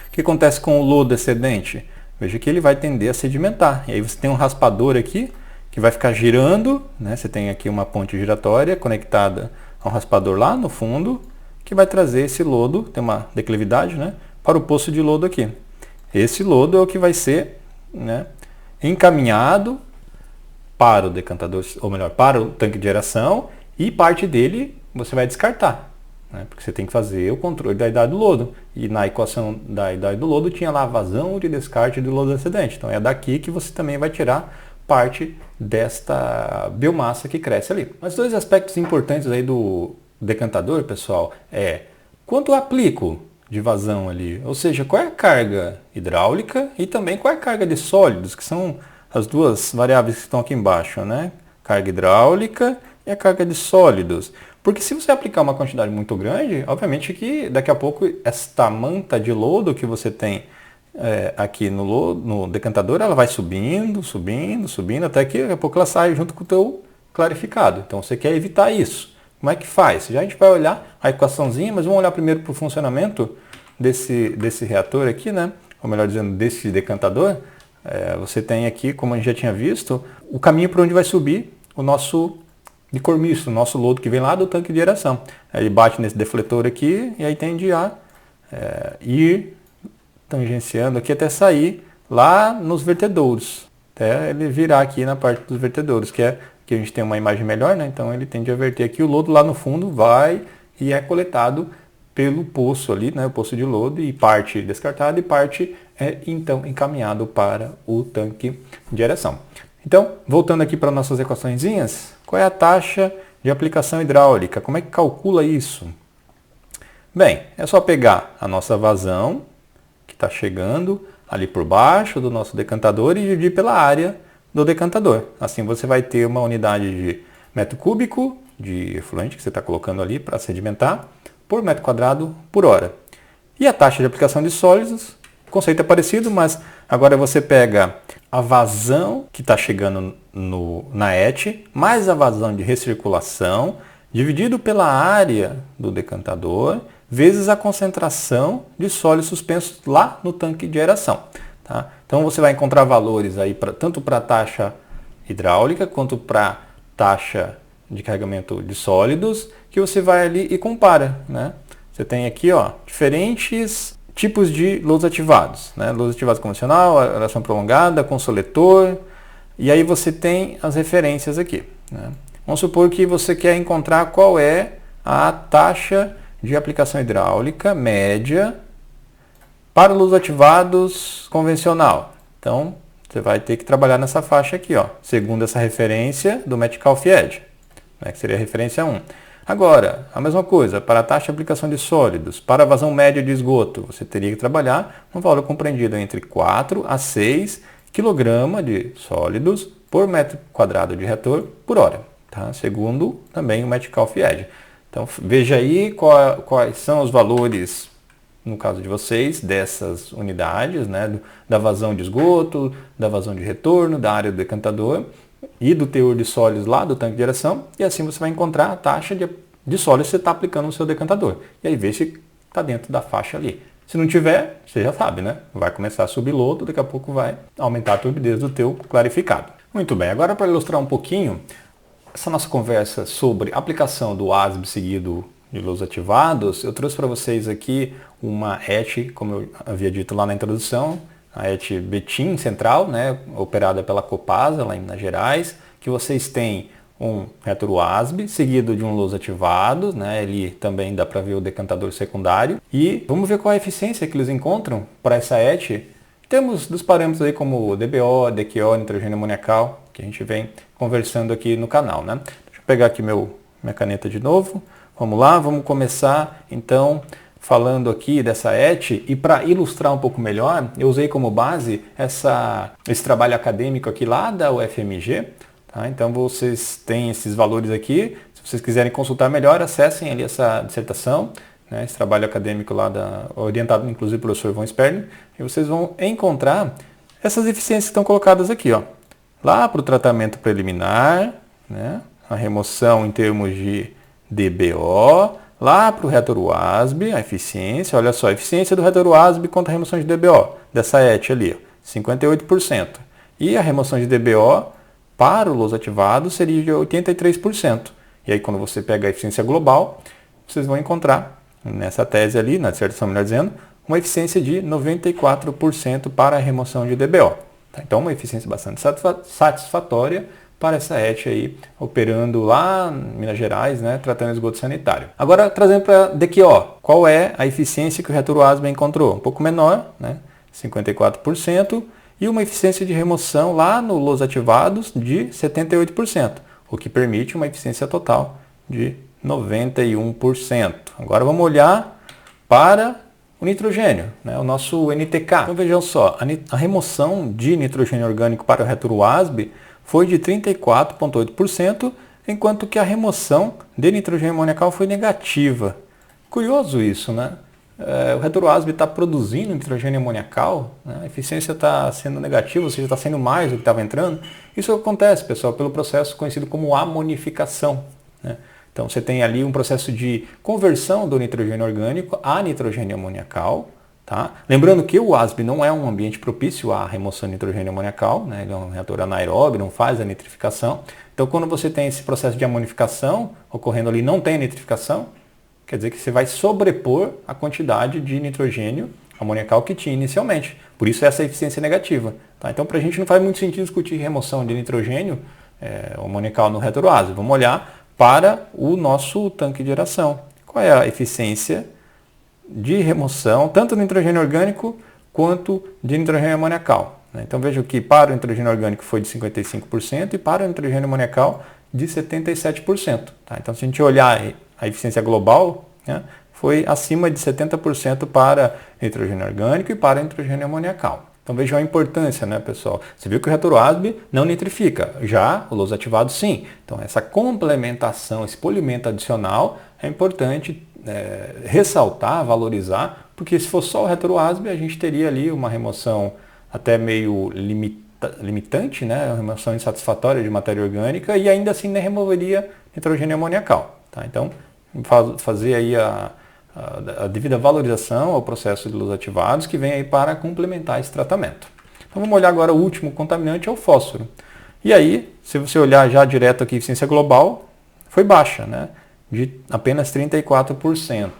O que acontece com o lodo excedente? Veja que ele vai tender a sedimentar, e aí você tem um raspador aqui que vai ficar girando, né? Você tem aqui uma ponte giratória conectada a um raspador lá no fundo, que vai trazer esse lodo, tem uma declividade, né? Para o poço de lodo aqui. Esse lodo é o que vai ser, né, encaminhado para o decantador, ou melhor, para o tanque de aeração, e parte dele você vai descartar, né, porque você tem que fazer o controle da idade do lodo. E na equação da idade do lodo tinha lá a vazão de descarte do lodo excedente. Então é daqui que você também vai tirar parte desta biomassa que cresce ali. Mas dois aspectos importantes aí do decantador, pessoal, é quanto eu aplico de vazão ali, ou seja, qual é a carga hidráulica e também qual é a carga de sólidos, que são as duas variáveis que estão aqui embaixo, né? Carga hidráulica e a carga de sólidos. Porque se você aplicar uma quantidade muito grande, obviamente que daqui a pouco esta manta de lodo que você tem aqui no decantador, ela vai subindo, subindo, subindo, até que daqui a pouco ela sai junto com o teu clarificado. Então você quer evitar isso. Como é que faz? Já a gente vai olhar a equaçãozinha, mas vamos olhar primeiro para o funcionamento desse reator aqui, né? Ou melhor dizendo, desse decantador. Você tem aqui, como a gente já tinha visto, o caminho por onde vai subir o nosso licor misto, o nosso lodo que vem lá do tanque de aeração. Ele bate nesse defletor aqui e aí tende a ir tangenciando aqui até sair lá nos vertedouros. Até ele virar aqui na parte dos vertedouros, que a gente tem uma imagem melhor, né? Então ele tende a verter aqui, o lodo lá no fundo vai e é coletado pelo poço ali, né? O poço de lodo, e parte descartada e parte é então encaminhado para o tanque de aeração. Então, voltando aqui para nossas equaçõezinhas, qual é a taxa de aplicação hidráulica? Como é que calcula isso? Bem, é só pegar a nossa vazão, que está chegando ali por baixo do nosso decantador, e dividir pela área do decantador. Assim você vai ter uma unidade de metro cúbico de efluente que você está colocando ali para sedimentar por metro quadrado por hora. E a taxa de aplicação de sólidos, o conceito é parecido, mas agora você pega a vazão que está chegando na ET, mais a vazão de recirculação, dividido pela área do decantador, vezes a concentração de sólidos suspensos lá no tanque de aeração. Tá? Então você vai encontrar valores aí tanto para a taxa hidráulica quanto para a taxa de carregamento de sólidos, que você vai ali e compara, né? Você tem aqui, ó, diferentes tipos de lodos ativados, né? Lodos ativados convencional, aeração prolongada, com soletor, e aí você tem as referências aqui, né? Vamos supor que você quer encontrar qual é a taxa de aplicação hidráulica média para lodos ativados convencional. Então, você vai ter que trabalhar nessa faixa aqui, ó, segundo essa referência do Metcalfe-Edge, né, que seria a referência 1. Agora, a mesma coisa, para a taxa de aplicação de sólidos, para a vazão média de esgoto, você teria que trabalhar um valor compreendido entre 4 a 6 kg de sólidos por metro quadrado de reator por hora, tá? Segundo também o Metcalfe-Edge. Então, veja aí quais são os valores no caso de vocês, dessas unidades, né, da vazão de esgoto, da vazão de retorno, da área do decantador e do teor de sólidos lá do tanque de geração, e assim você vai encontrar a taxa de sólidos que você está aplicando no seu decantador. E aí vê se está dentro da faixa ali. Se não tiver, você já sabe, né? Vai começar a subir lodo, daqui a pouco vai aumentar a turbidez do teu clarificado. Muito bem, agora para ilustrar um pouquinho essa nossa conversa sobre aplicação do ASB seguido de lodos ativados, eu trouxe para vocês aqui uma ET, como eu havia dito lá na introdução, a ET Betim Central, né, operada pela Copasa, lá em Minas Gerais, que vocês têm um reator ASB, seguido de um lodos ativados, né, ele também dá para ver o decantador secundário, e vamos ver qual a eficiência que eles encontram para essa ET. Temos dos parâmetros aí como DBO, DQO, nitrogênio amoniacal, que a gente vem conversando aqui no canal, né. Deixa eu pegar aqui minha caneta de novo. Vamos lá, vamos começar então falando aqui dessa ET, e para ilustrar um pouco melhor, eu usei como base esse trabalho acadêmico aqui lá da UFMG, tá? Então vocês têm esses valores aqui, se vocês quiserem consultar melhor, acessem ali essa dissertação, né, esse trabalho acadêmico lá, orientado inclusive pelo professor Von Sperling, e vocês vão encontrar essas eficiências que estão colocadas aqui, ó, lá para o tratamento preliminar, né, a remoção em termos de DBO, lá para o reator ASB, a eficiência, olha só, a eficiência do reator ASB contra a remoção de DBO, dessa ET ali, 58%. E a remoção de DBO para o lodos ativado seria de 83%. E aí quando você pega a eficiência global, vocês vão encontrar nessa tese ali, na dissertação melhor dizendo, uma eficiência de 94% para a remoção de DBO. Tá? Então uma eficiência bastante satisfatória para essa ET aí, operando lá em Minas Gerais, né, tratando esgoto sanitário. Agora, trazendo para DQO, qual é a eficiência que o reator ASB encontrou? Um pouco menor, né, 54%, e uma eficiência de remoção lá no lodos ativados de 78%, o que permite uma eficiência total de 91%. Agora vamos olhar para o nitrogênio, né, o nosso NTK. Então vejam só, a remoção de nitrogênio orgânico para o reator ASB foi de 34,8%, enquanto que a remoção de nitrogênio amoniacal foi negativa. Curioso isso, né? O reator ASB está produzindo nitrogênio amoniacal, né? A eficiência está sendo negativa, ou seja, está sendo mais do que estava entrando. Isso acontece, pessoal, pelo processo conhecido como amonificação, né? Então você tem ali um processo de conversão do nitrogênio orgânico a nitrogênio amoniacal. Tá? Lembrando que o ASB não é um ambiente propício à remoção de nitrogênio amoniacal, né? Ele é um reator anaeróbio, não faz a nitrificação. Então quando você tem esse processo de amonificação ocorrendo ali, não tem nitrificação, quer dizer que você vai sobrepor a quantidade de nitrogênio amoniacal que tinha inicialmente. Por isso essa eficiência negativa. Tá? Então para a gente não faz muito sentido discutir remoção de nitrogênio amoniacal no reator ASB. Vamos olhar para o nosso tanque de geração. Qual é a eficiência de remoção, tanto do nitrogênio orgânico quanto de nitrogênio amoniacal? Então veja que para o nitrogênio orgânico foi de 55% e para o nitrogênio amoniacal de 77%. Tá? Então se a gente olhar a eficiência global, né, foi acima de 70% para nitrogênio orgânico e para nitrogênio amoniacal. Então vejam a importância, né, pessoal? Você viu que o reator ASB não nitrifica, já o lodos ativado sim. Então essa complementação, esse polimento adicional é importante ressaltar, valorizar, porque se fosse só o reator ASB, a gente teria ali uma remoção até meio limitante, né, uma remoção insatisfatória de matéria orgânica, e ainda assim nem removeria nitrogênio amoniacal. Tá? Então fazer aí a devida valorização ao processo de lodos ativados que vem aí para complementar esse tratamento. Então vamos olhar agora o último contaminante, é o fósforo. E aí, se você olhar já direto aqui, a eficiência global foi baixa, né? De apenas 34%.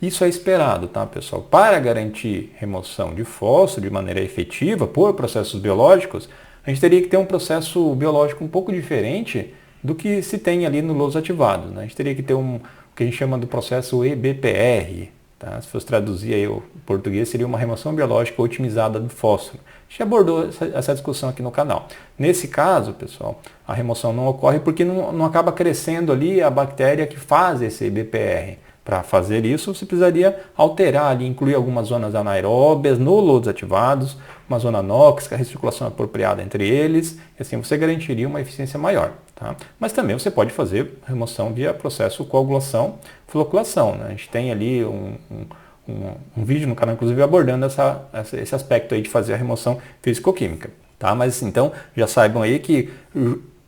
Isso é esperado, tá, pessoal? Para garantir remoção de fósforo de maneira efetiva por processos biológicos, a gente teria que ter um processo biológico um pouco diferente do que se tem ali no lodos ativados, né? A gente teria que ter o que a gente chama do processo EBPR. Tá? Se fosse traduzir aí o português, seria uma remoção biológica otimizada do fósforo. A gente abordou essa discussão aqui no canal. Nesse caso, pessoal, a remoção não ocorre porque não acaba crescendo ali a bactéria que faz esse EBPR. Para fazer isso, você precisaria alterar ali, incluir algumas zonas anaeróbias no lodos ativados, uma zona nóxica, recirculação apropriada entre eles, e assim você garantiria uma eficiência maior. Tá? Mas também você pode fazer remoção via processo coagulação, floculação. Né? A gente tem ali um vídeo no canal, inclusive, abordando esse aspecto aí de fazer a remoção físico-química. Tá? Mas então já saibam aí que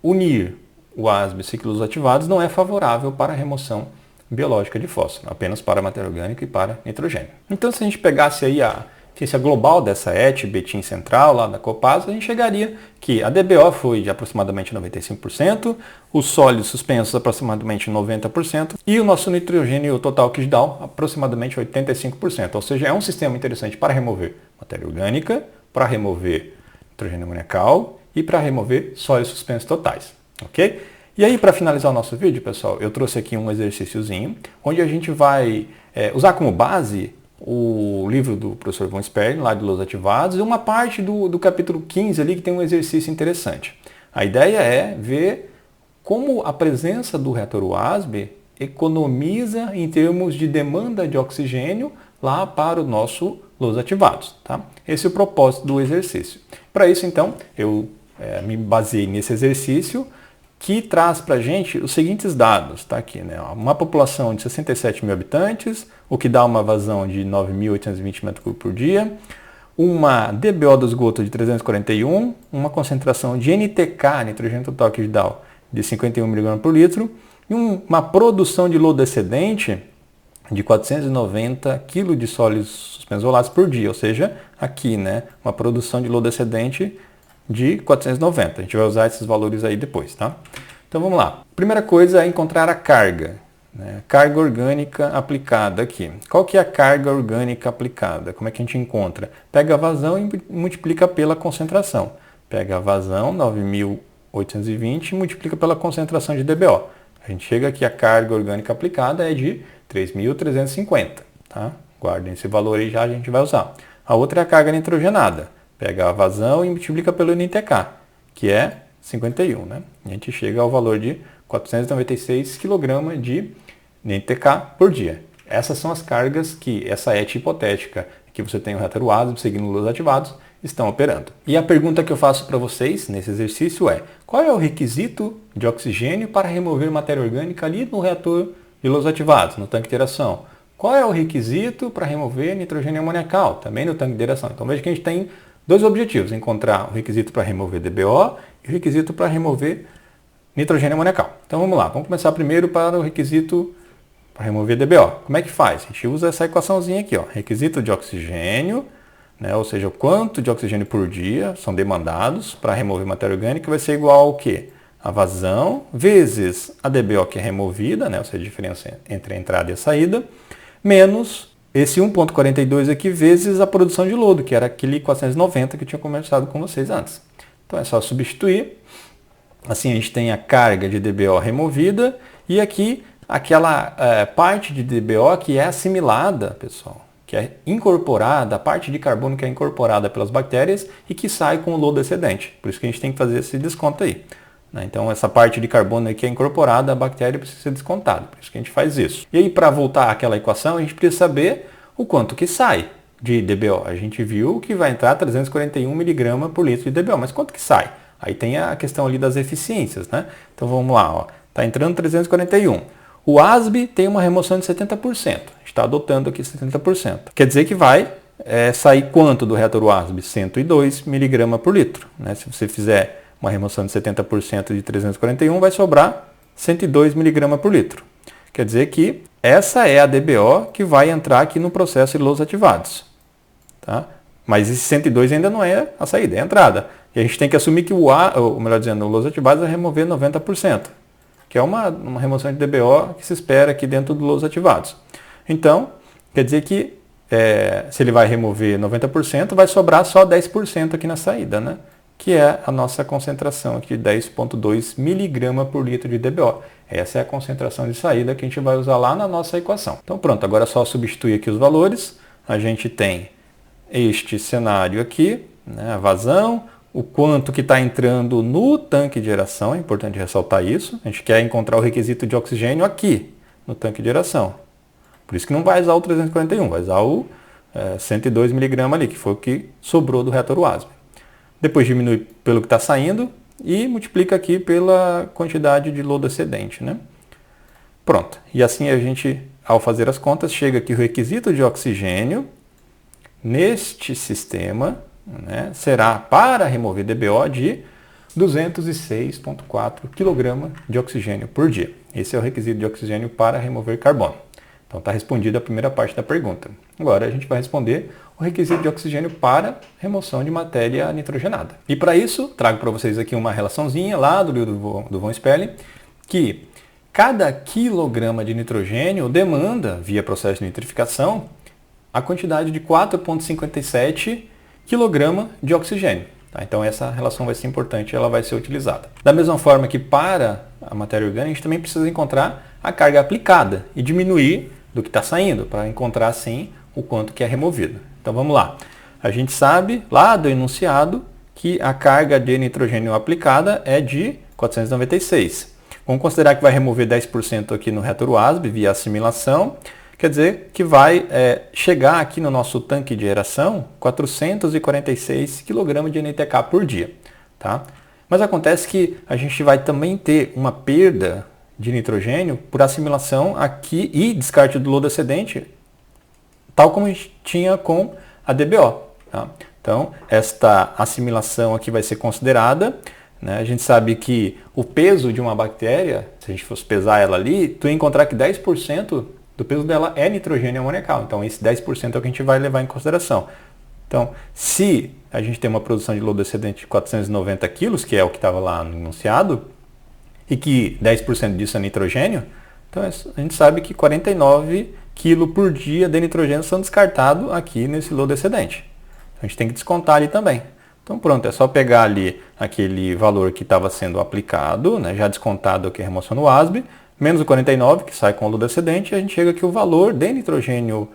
unir o ASB e ciclos ativados não é favorável para a remoção biológica de fósforo, apenas para matéria orgânica e para nitrogênio. Então, se a gente pegasse aí a ciência global dessa ET, Betim Central, lá da Copasa, a gente chegaria que a DBO foi de aproximadamente 95%, os sólidos suspensos aproximadamente 90% e o nosso nitrogênio total Kjeldahl aproximadamente 85%. Ou seja, é um sistema interessante para remover matéria orgânica, para remover nitrogênio amoniacal e para remover sólidos suspensos totais. Ok? E aí, para finalizar o nosso vídeo, pessoal, eu trouxe aqui um exercíciozinho, onde a gente vai usar como base o livro do professor Von Sperling, lá de Los Ativados, e uma parte do capítulo 15 ali que tem um exercício interessante. A ideia é ver como a presença do reator UASB economiza em termos de demanda de oxigênio lá para o nosso Los Ativados. Tá? Esse é o propósito do exercício. Para isso, então, eu me baseei nesse exercício, que traz para a gente os seguintes dados. Tá aqui, né? Uma população de 67 mil habitantes, o que dá uma vazão de 9.820 m3 por dia, uma DBO do esgoto de 341, uma concentração de NTK, nitrogênio total Kjeldahl, de 51 mg por litro, e uma produção de lodo excedente de 490 kg de sólidos suspensos isolados por dia, ou seja, aqui, né, uma produção de lodo excedente de 490. A gente vai usar esses valores aí depois, tá? Então vamos lá. Primeira coisa é encontrar a carga, né? Carga orgânica aplicada aqui. Qual que é a carga orgânica aplicada? Como é que a gente encontra? Pega a vazão e multiplica pela concentração. Pega a vazão, 9.820, e multiplica pela concentração de DBO. A gente chega aqui, a carga orgânica aplicada é de 3.350, tá? Guardem esse valor aí já, a gente vai usar. A outra é a carga nitrogenada. Pega a vazão e multiplica pelo NTK, que é 51, né? A gente chega ao valor de 496 kg de NTK por dia. Essas são as cargas que essa ET hipotética, que você tem o reator UASB seguindo os ativados, estão operando. E a pergunta que eu faço para vocês nesse exercício é: qual é o requisito de oxigênio para remover matéria orgânica ali no reator de los ativados, no tanque de aeração? Qual é o requisito para remover nitrogênio amoniacal, também no tanque de aeração? Então veja que a gente tem dois objetivos: encontrar o requisito para remover DBO e o requisito para remover nitrogênio amoniacal. Então vamos lá, vamos começar primeiro para o requisito para remover DBO. Como é que faz? A gente usa essa equaçãozinha aqui, ó. Requisito de oxigênio, né, ou seja, o quanto de oxigênio por dia são demandados para remover matéria orgânica vai ser igual ao quê? A vazão vezes a DBO que é removida, né, ou seja, a diferença entre a entrada e a saída, menos esse 1,42 aqui vezes a produção de lodo, que era aquele 490 que eu tinha conversado com vocês antes. Então é só substituir. Assim a gente tem a carga de DBO removida e aqui aquela parte de DBO que é assimilada, pessoal, que é incorporada, a parte de carbono que é incorporada pelas bactérias e que sai com o lodo excedente. Por isso que a gente tem que fazer esse desconto aí. Então essa parte de carbono que é incorporada, a bactéria precisa ser descontada, por isso que a gente faz isso. E aí para voltar àquela equação, a gente precisa saber o quanto que sai de DBO. A gente viu que vai entrar 341 mg por litro de DBO, mas quanto que sai? Aí tem a questão ali das eficiências, né? Então vamos lá, está entrando 341. O ASB tem uma remoção de 70%, a gente está adotando aqui 70%. Quer dizer que vai sair quanto do reator ASB? 102 mg por litro. Né? Se você fizer uma remoção de 70% de 341, vai sobrar 102 mg por litro. Quer dizer que essa é a DBO que vai entrar aqui no processo de los ativados. Tá? Mas esse 102 ainda não é a saída, é a entrada. E a gente tem que assumir que o los ativados vai remover 90%, que é uma remoção de DBO que se espera aqui dentro do los ativados. Então, quer dizer que se ele vai remover 90%, vai sobrar só 10% aqui na saída, né? Que é a nossa concentração aqui de 10,2 mg por litro de DBO. Essa é a concentração de saída que a gente vai usar lá na nossa equação. Então pronto, agora é só substituir aqui os valores. A gente tem este cenário aqui, né, a vazão, o quanto que está entrando no tanque de aeração, é importante ressaltar isso. A gente quer encontrar o requisito de oxigênio aqui, no tanque de aeração. Por isso que não vai usar o 341, vai usar o 102 mg ali, que foi o que sobrou do reator UASB. Depois diminui pelo que está saindo e multiplica aqui pela quantidade de lodo excedente, né? Pronto. E assim a gente ao fazer as contas, chega que o requisito de oxigênio neste sistema, né, será para remover DBO de 206,4 kg de oxigênio por dia. Esse é o requisito de oxigênio para remover carbono. Então está respondida a primeira parte da pergunta. Agora a gente vai responder o requisito de oxigênio para remoção de matéria nitrogenada. E para isso, trago para vocês aqui uma relaçãozinha lá do livro do Von Spelling, que cada quilograma de nitrogênio demanda, via processo de nitrificação, a quantidade de 4,57 kg de oxigênio. Tá? Então essa relação vai ser importante, ela vai ser utilizada. Da mesma forma que para a matéria orgânica, a gente também precisa encontrar a carga aplicada e diminuir do que está saindo, para encontrar assim o quanto que é removido. Então vamos lá. A gente sabe lá do enunciado que a carga de nitrogênio aplicada é de 496. Vamos considerar que vai remover 10% aqui no reator WASB via assimilação. Quer dizer que vai chegar aqui no nosso tanque de aeração 446 kg de NTK por dia. Tá? Mas acontece que a gente vai também ter uma perda de nitrogênio por assimilação aqui e descarte do lodo excedente, tal como a gente tinha com a DBO. Tá? Então, esta assimilação aqui vai ser considerada. Né? A gente sabe que o peso de uma bactéria, se a gente fosse pesar ela ali, tu ia encontrar que 10% do peso dela é nitrogênio amoniacal. Então, esse 10% é o que a gente vai levar em consideração. Então, se a gente tem uma produção de lodo excedente de 490 kg, que é o que estava lá no enunciado, e que 10% disso é nitrogênio, então a gente sabe que 49 kg por dia de nitrogênio são descartados aqui nesse lodo excedente. Então, a gente tem que descontar ali também. Então pronto, é só pegar ali aquele valor que estava sendo aplicado, né, já descontado aqui a remoção no WASB, menos o 49, que sai com o lodo excedente, e a gente chega que o valor de nitrogênio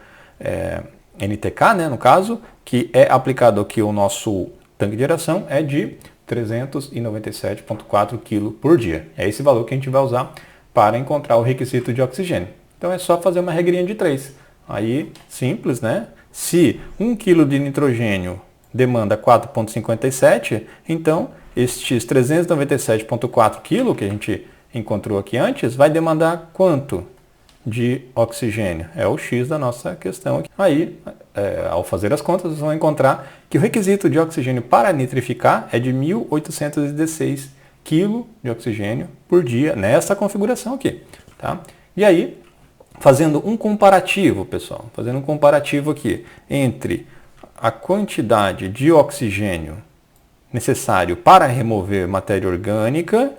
NTK, né, no caso, que é aplicado aqui ao nosso tanque de aeração, é de 397,4 kg por dia. É esse valor que a gente vai usar para encontrar o requisito de oxigênio. Então é só fazer uma regrinha de 3. Aí, simples, né? Se 1 kg de nitrogênio demanda 4,57, então estes 397,4 kg que a gente encontrou aqui antes, vai demandar quanto de oxigênio? É o X da nossa questão aqui. Aí, ao fazer as contas, vocês vão encontrar que o requisito de oxigênio para nitrificar é de 1.816 kg de oxigênio por dia nessa configuração aqui. Tá? E aí, fazendo um comparativo, pessoal, fazendo um comparativo aqui entre a quantidade de oxigênio necessário para remover matéria orgânica,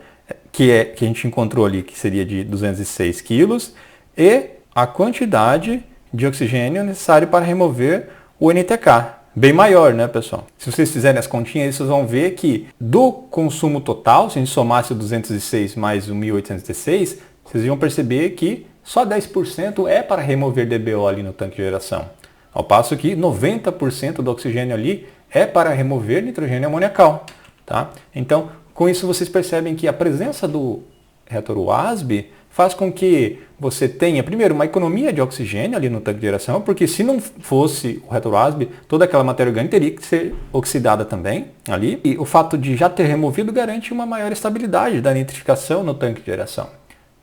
que a gente encontrou ali, que seria de 206 quilos, e a quantidade de oxigênio necessário para remover o NTK. Bem maior, né, pessoal? Se vocês fizerem as continhas, vocês vão ver que do consumo total, se a gente somasse o 206 mais o 1.816, vocês iam perceber que só 10% é para remover DBO ali no tanque de geração. Ao passo que 90% do oxigênio ali é para remover nitrogênio amoniacal. Tá? Então, com isso vocês percebem que a presença do reator WASB faz com que você tenha, primeiro, uma economia de oxigênio ali no tanque de geração, porque se não fosse o reator WASB, toda aquela matéria orgânica teria que ser oxidada também ali. E o fato de já ter removido garante uma maior estabilidade da nitrificação no tanque de geração.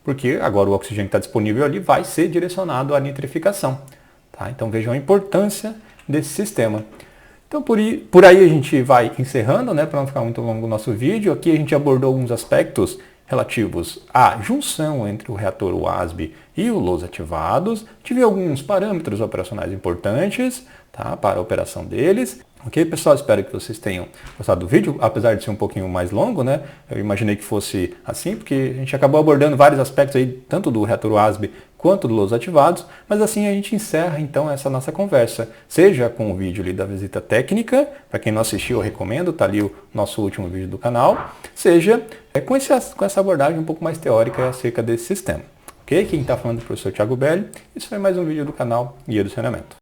Porque agora o oxigênio que está disponível ali vai ser direcionado à nitrificação. Tá? Então vejam a importância desse sistema. Então por aí a gente vai encerrando, né, para não ficar muito longo o nosso vídeo. Aqui a gente abordou alguns aspectos relativos à junção entre o reator WASB e os LOS ativados. Tive alguns parâmetros operacionais importantes, tá, para a operação deles. Ok, pessoal? Espero que vocês tenham gostado do vídeo, apesar de ser um pouquinho mais longo, né? Eu imaginei que fosse assim, porque a gente acabou abordando vários aspectos aí, tanto do reator WASB quanto do LOS ativados, mas assim a gente encerra então essa nossa conversa, seja com o vídeo ali da visita técnica, para quem não assistiu eu recomendo, tá ali o nosso último vídeo do canal, seja com essa abordagem um pouco mais teórica acerca desse sistema. Ok? Quem está falando é o professor Thiago Belli, isso foi mais um vídeo do canal Guia do Saneamento.